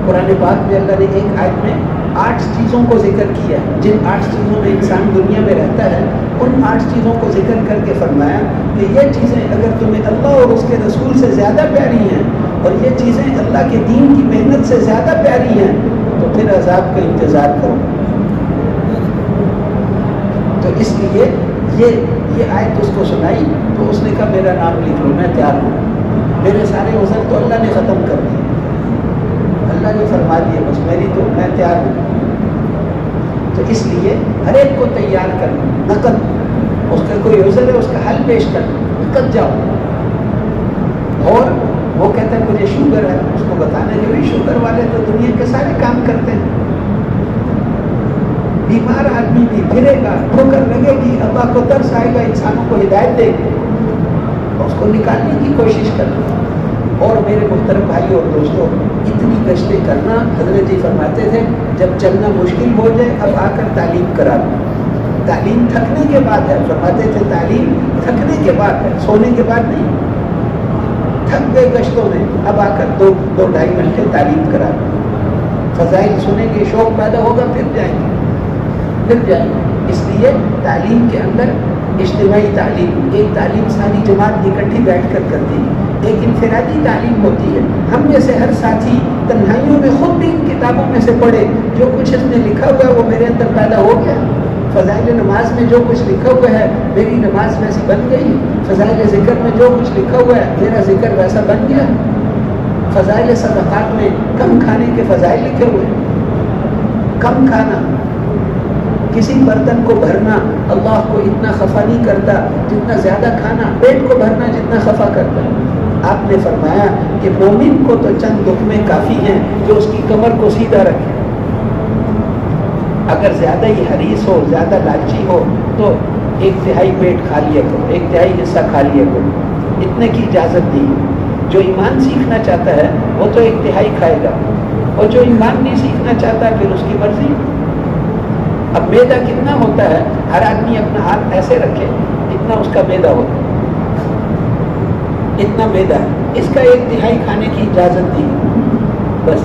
قرآن پاک میں اللہ نے ایک آیت میں 8 چیزوں کو ذکر کیا، جن 8 چیزوں میں انسان دنیا میں رہتا ہے، ان 8 چیزوں کو ذکر کر کے فرمایا کہ یہ چیزیں اگر تمہیں اللہ اور اس کے رسول سے زیادہ پیاری ہیں، اور یہ چیزیں اللہ کے دین کی محنت سے زیادہ پیاری ہیں، تو پھر عذاب کا انتظار کرو۔ تو اس لیے یہ آیت اس کو سنائی تو اس نے کہا میرا نام لکھ لو، میں تیار ہوں، میرے سارے عذر تو اللہ نے ختم کر دیے، اللہ نے فرما دیا، بس میں تیار ہوں۔ تو اس لیے ہر ایک کو تیار کرنا، نقد، اس کا کوئی عذر ہے اس کا حل پیش کرنا، نقد جاؤ۔ اور وہ کہتا ہے مجھے شوگر ہے، اس کو بتانا کہ بھائی شوگر والے تو دنیا کے سارے کام کرتے ہیں، بیمار آدمی بھی پھرے گا، ٹھوکر لگے گی، اللہ کو ترس آئے گا، انسانوں کو ہدایت دے گی، اس کو نکالنے کی کوشش کرنا۔ اور میرے محترم بھائی اور دوستوں، اتنی گشتیں کرنا، حضرت جی فرماتے تھے جب چلنا مشکل ہو جائے اب آ کر تعلیم کرا دو۔ تعلیم تھکنے کے بعد ہے، فرماتے تھے تعلیم تھکنے کے بعد ہے، سونے کے بعد نہیں۔ تھک گئے گشتوں میں، اب آ کر 2-2.5 گھنٹے تعلیم کرا دو، فضائل سنیں گے، شوق پیدا ہوگا، پھر جائیں گے۔ اس لیے تعلیم کے اندر اجتماعی تعلیم، ایک تعلیم ساری جماعت اکٹھی بیٹھ کر کرتی ہے، ایک انفرادی تعلیم ہوتی ہے۔ ہم میں سے ہر ساتھی تنہائیوں میں خود بھی ان کتابوں میں سے پڑھے، جو کچھ اس میں لکھا ہوا ہے وہ میرے اندر پیدا ہو گیا۔ فضائل نماز میں جو کچھ لکھا ہوا ہے میری نماز ویسی بن گئی، فضائل ذکر میں جو کچھ لکھا ہوا ہے میرا ذکر ویسا بن گیا۔ فضائل صدقات میں کم کھانے کے فضائل لکھے ہوئے، کم کھانا، کسی برتن کو بھرنا اللہ کو اتنا خفا نہیں کرتا جتنا زیادہ کھانا، پیٹ کو بھرنا جتنا خفا کرتا ہے۔ آپ نے فرمایا کہ مومن کو تو چند لقمے کافی ہیں جو اس کی کمر کو سیدھا رکھے، اگر زیادہ ہی حریص ہو، زیادہ لالچی ہو تو 1/3 پیٹ کھا لیا کرو، 1/3 حصہ کھا لیا کرو، اتنے کی اجازت دی۔ جو ایمان سیکھنا چاہتا ہے وہ تو 1/3 کھائے گا، اور جو ایمان نہیں سیکھنا چاہتا پھر اس کی مرضی. اب میدا کتنا ہوتا ہے, ہر آدمی اپنا ہاتھ ایسے رکھے اتنا اس کا میدا ہوتا ہے, اتنا میدا ہے, اس کا 1/3 کھانے کی اجازت دی بس.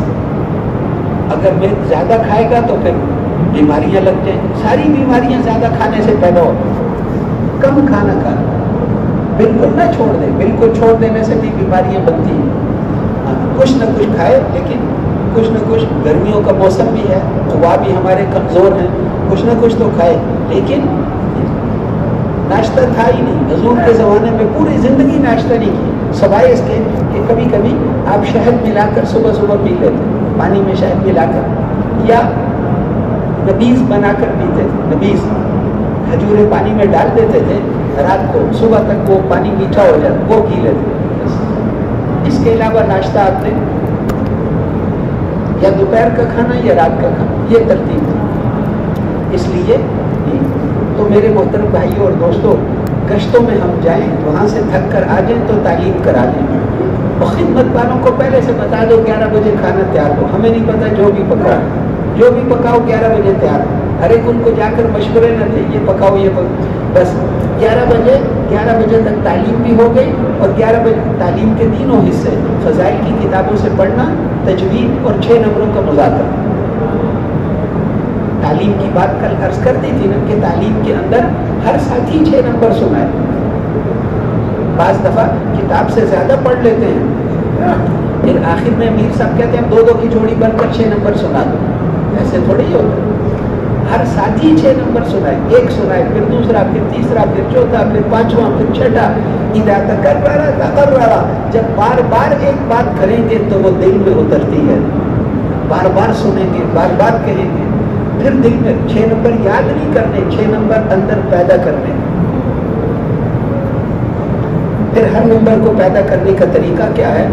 اگر میں زیادہ کھائے گا تو پھر بیماریاں لگ جائیں. ساری بیماریاں زیادہ کھانے سے پیدا ہوتی ہیں. کم کھانا کھانا, بالکل نہ چھوڑ دیں, بالکل چھوڑ دینے سے بھی بیماریاں بنتی ہیں. کچھ نہ کچھ کھائے, لیکن کچھ نہ کچھ, گرمیوں کا موسم بھی ہے, قوا بھی ہمارے کمزور ہیں, کچھ نہ کچھ تو کھائے. لیکن ناشتہ تھا ہی نہیں. حضور کے زمانے میں پوری زندگی ناشتہ نہیں کی, سوائے اس کے کہ کبھی کبھی آپ شہد ملا کر صبح صبح پی لیتے, پانی میں شہد ملا کر, یا نبیز بنا کر پیتے تھے. نبیز کھجورے پانی میں ڈال دیتے تھے, رات کو صبح تک وہ پانی میٹھا ہو جاتا, وہ پی لیتے. اس کے علاوہ ناشتہ آپ نے یا دوپہر کا کھانا یا رات کا کھانا, یہ ترتیب تھی. اس لیے تو میرے محترم بھائیوں اور دوستوں, گشتوں میں ہم جائیں, وہاں سے تھک کر آ جائیں تو تعلیم کرا لیں. اور خدمت والوں کو پہلے سے بتا دو 11 بجے کھانا تیار ہو. ہمیں نہیں پتا جو بھی پکاؤ 11 بجے تیار ہو. ہر ایک ان کو جا کر مشورے نہ دے, یہ پکاؤ یہ پکاؤ, بس 11 بجے تک تعلیم بھی ہو گئی. اور 11 بجے تعلیم کے تینوں حصے, فضائل کی کتابوں سے پڑھنا, تجوید اور 6 نمبروں کا مذاکرہ. تعلیم کی بات کل عرض کر دی تھی نا کہ تعلیم کے اندر ہر ساتھی 6 نمبر سنائے. بعض دفعہ کتاب سے زیادہ پڑھ لیتے ہیں, پھر آخر میں امیر صاحب کہتے ہیں 2 کی جوڑی بن کر 6 نمبر سنا دو. ایسے تھوڑی ہی ہوتا. ہر ساتھی 6 نمبر سنائے, ایک سنائے, پھر دوسرا, پھر تیسرا, پھر چوتھا, پھر پانچواں, پھر چھٹا. اذا تکرر, جب بار بار ایک بات کریں گے تو وہ دل میں اترتی ہے. بار بار سنیں گے, بار بار کہیں گے, پھر دل میں 6 نمبر یاد نہیں کرنے, 6 نمبر اندر پیدا کرنے. پھر ہر نمبر کو پیدا کرنے کا طریقہ کیا ہے؟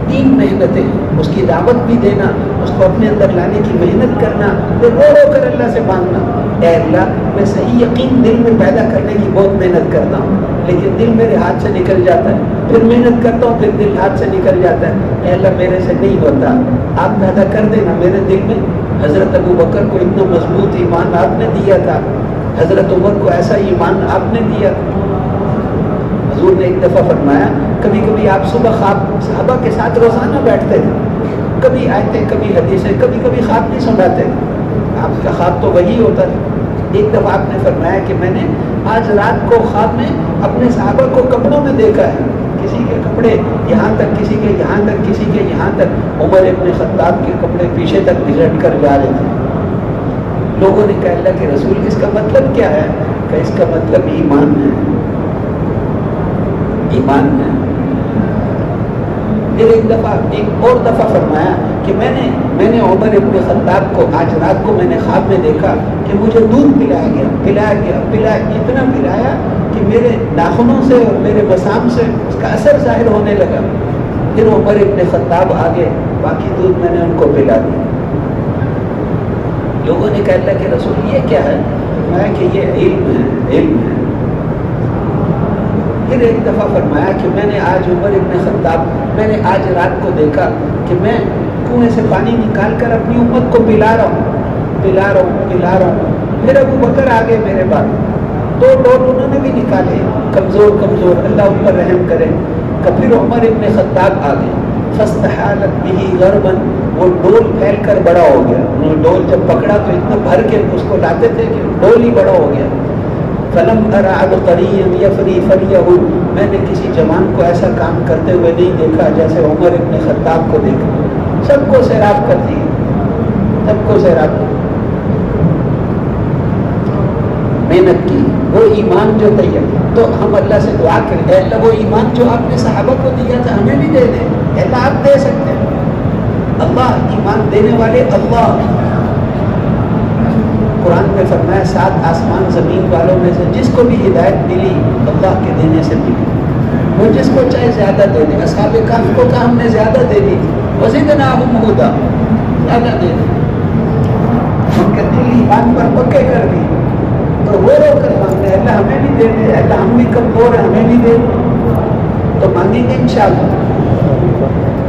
3 محنتیں. اس کی دعوت بھی دینا, اس کو اپنے اندر لانے کی محنت کرنا, پھر رو کر اللہ سے مانگنا, اے اللہ میں صحیح یقین دل میں پیدا کرنے کی بہت محنت کرتا ہوں, لیکن دل میرے ہاتھ سے نکل جاتا ہے. پھر محنت کرتا ہوں, پھر دل ہاتھ سے نکل جاتا ہے. اے اللہ میرے سے نہیں ہوتا, آپ پیدا کر دینا میرے دل میں. حضرت ابو بکر کو اتنا مضبوط ایمان آپ نے دیا تھا, حضرت عمر کو ایسا ایمان آپ نے دیا. حضور نے ایک دفعہ فرمایا, کبھی کبھی آپ صبح خواب صحابہ کے ساتھ روزانہ بیٹھتے تھے, کبھی آیتیں, کبھی حدیثیں, کبھی کبھی خواب نہیں سناتے. آپ کا خواب تو وہی ہوتا تھا. ایک دفعہ آپ نے فرمایا کہ میں نے آج رات کو خواب میں اپنے صحابہ کو کپڑوں میں دیکھا ہے, کسی کے کپڑے یہاں تک, کسی کے یہاں تک, کسی کے یہاں تک. عمر ابن خطاب کے کپڑے پیچھے تک گھسٹ کر جا رہے تھے. لوگوں نے کہا اللہ کے رسول اس کا مطلب کیا ہے؟ کہ اس کا مطلب ایمان ہے, ایمان ہے. پھر ایک اور دفعہ فرمایا کہ میں نے عمر ابن خطاب کو آج رات کو میں نے خواب میں دیکھا کہ مجھے دودھ پلایا گیا, اتنا پلایا کہ میرے ناخنوں سے اور میرے مسام سے اس کا اثر ظاہر ہونے لگا. پھر عمر ابن خطاب آگے, باقی دودھ میں نے ان کو پلا دیا. لوگوں نے کہا اللہ کے رسول یہ کیا ہے؟ میں کہ یہ علم ہے, علم ہے. پھر ایک دفعہ فرمایا کہ میں نے آج عمر ابن خطاب, میں نے آج رات کو دیکھا کہ میں کنویں سے پانی نکال کر اپنی امت کو پلا رہا ہوں. پھر ابو بکر آگے میرے بعد, 2 ڈول انہوں نے بھی نکالے, کمزور, اللہ ان پر رحم کرے. پھر عمر ابن خطاب آگے, فاستحالت به غربا, وہ ڈول پھیل کر بڑا ہو گیا. انہوں نے ڈول جب پکڑا تو اتنا بھر کے اس کو لاتے تھے کہ ڈول ہی بڑا ہو گیا. فلم ارى عبقريا يفري فريه, میں نے کسی جوان کو ایسا کام کرتے ہوئے نہیں دیکھا جیسے عمر ابن خطاب کو دیکھا. سب کو سیراب کر دی, سب کو سیراب کر. محنت کی, وہ ایمان جو طیب. تو ہم اللہ سے دعا کریں, اے اللہ وہ ایمان جو آپ نے صحابہ کو دیا تھا ہمیں بھی دے دیں. اے اللہ آپ دے سکتے ہیں, اللہ ایمان دینے والے اللہ. قرآن میں فرمایا 7 آسمان زمین والوں میں سے جس کو بھی ہدایت ملی اللہ کے دینے سے ملی, وہ جس کو چاہے زیادہ دے دے. اصحاب کہف کو کہا ہم نے زیادہ دے دی, وزدناہم ھدا, زیادہ دے دی. ان کے دل ایمان پر پکے کر دی تو رو کر مانگے اللہ ہمیں بھی دے دے, اللہ ہم بھی کمزور ہیں ہمیں بھی دے. تو مانگیں گے انشاءاللہ.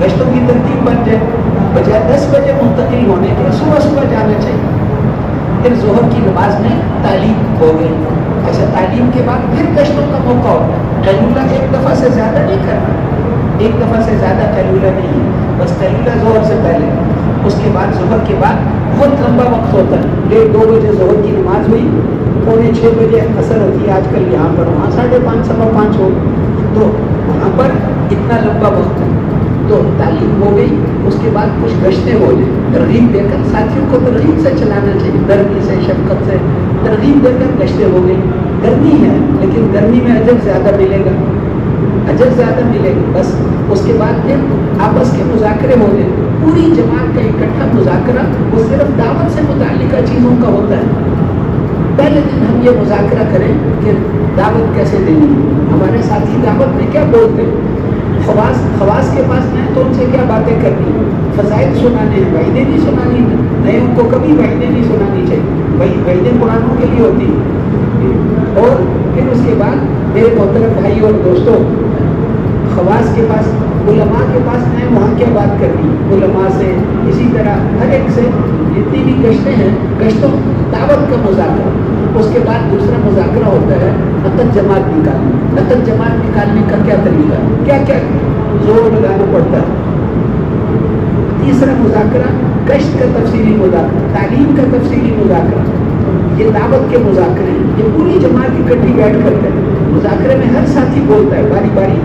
گشتوں کی ترتیب بن جائے, بجائے 10 بجے منتقل ہونے کے صبح صبح جانا چاہیے. پھر ظہر کی نماز میں تعلیم ہو گئی. اچھا, تعلیم کے بعد پھر گشتوں کا موقع ہوتا ہے. قیلولہ ایک دفعہ سے زیادہ نہیں کرنا, ایک دفعہ سے زیادہ قیلولہ نہیں ہے, بس قیلولہ ظہر سے پہلے. اس کے بعد ظہر کے بعد بہت لمبا وقت ہوتا ہے. 1:30 بجے ظہر کی نماز ہوئی, 5:45 بجے اثر ہوتی ہے آج کل یہاں پر, وہاں 5:30 5:15 ہو, تو وہاں پر اتنا لمبا وقت ہے. تو تعلیم ہو گئی, اس کے بعد کچھ گشتیں ہو جائیں, ترغیب دے کر ساتھیوں کو ترغیب سے چلانا چاہیے, نرمی سے, شفقت سے ترغیب دے کر گشتیں ہو گئی. گرمی ہے لیکن گرمی میں اجر زیادہ ملے گا, اجر زیادہ ملے گا. بس اس کے بعد پھر آپس کے مذاکرے ہو گئے, پوری جماعت کا اکٹھا مذاکرہ وہ صرف دعوت سے متعلقہ چیزوں کا ہوتا ہے. پہلے دن ہم یہ مذاکرہ کریں کہ دعوت کیسے دینی, ہمارے ساتھی دعوت میں کیا بولتے ہیں, خواص کے پاس میں تو ان سے کیا باتیں کرنی, فضائل سنانے ہیں, وعیدیں نہیں سنانی, نئے کو کبھی وعیدیں نہیں سنانی چاہیے, وعیدیں قرآنوں کے لیے ہوتی ہیں. اور پھر اس کے بعد میرے محترم بھائی اور دوستوں, خواص کے پاس, علماء کے پاس میں وہاں کیا بات کرنی, علماء سے, اسی طرح ہر ایک سے جتنی بھی گشتیں ہیں, گشتوں دعوت کا مذاکرہ. اس کے بعد دوسرا مذاکرہ ہوتا ہے نقد جماعت نکالنے. نقد جماعت نکالنے کا کیا طریقہ ہے, کیا کیا زور لگانا پڑتا ہے. تیسرا مذاکرہ گشت کا تفصیلی مذاکرہ, تعلیم کا تفصیلی مذاکرہ, یہ دعوت کے مذاکرے ہیں. یہ پوری جماعت اکٹھی بیٹھ کر کے مذاکرے میں ہر ساتھی بولتا ہے باری باری.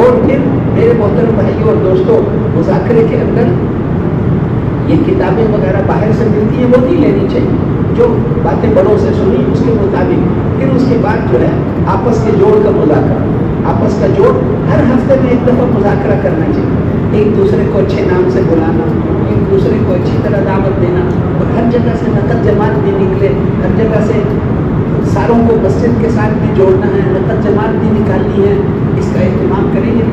اور پھر میرے محترم بھائیوں اور دوستوں, مذاکرے کے اندر یہ کتابیں وغیرہ باہر سے ملتی ہیں وہ نہیں لینی چاہیے, جو باتیں بڑوں سے سنی اس کے مطابق. پھر اس کے بعد جو ہے آپس کے جوڑ کا مذاکرہ, آپس کا جوڑ ہر ہفتے میں ایک دفعہ مذاکرہ کرنا چاہیے. ایک دوسرے کو اچھے نام سے بلانا, ایک دوسرے کو اچھی طرح دعوت دینا, اور ہر جگہ سے نقد جماعت بھی نکلے, ہر جگہ سے ساروں کو مسجد کے ساتھ بھی جوڑنا ہے, نقد جماعت بھی نکالنی ہے. اس کا اہتمام کریں گے.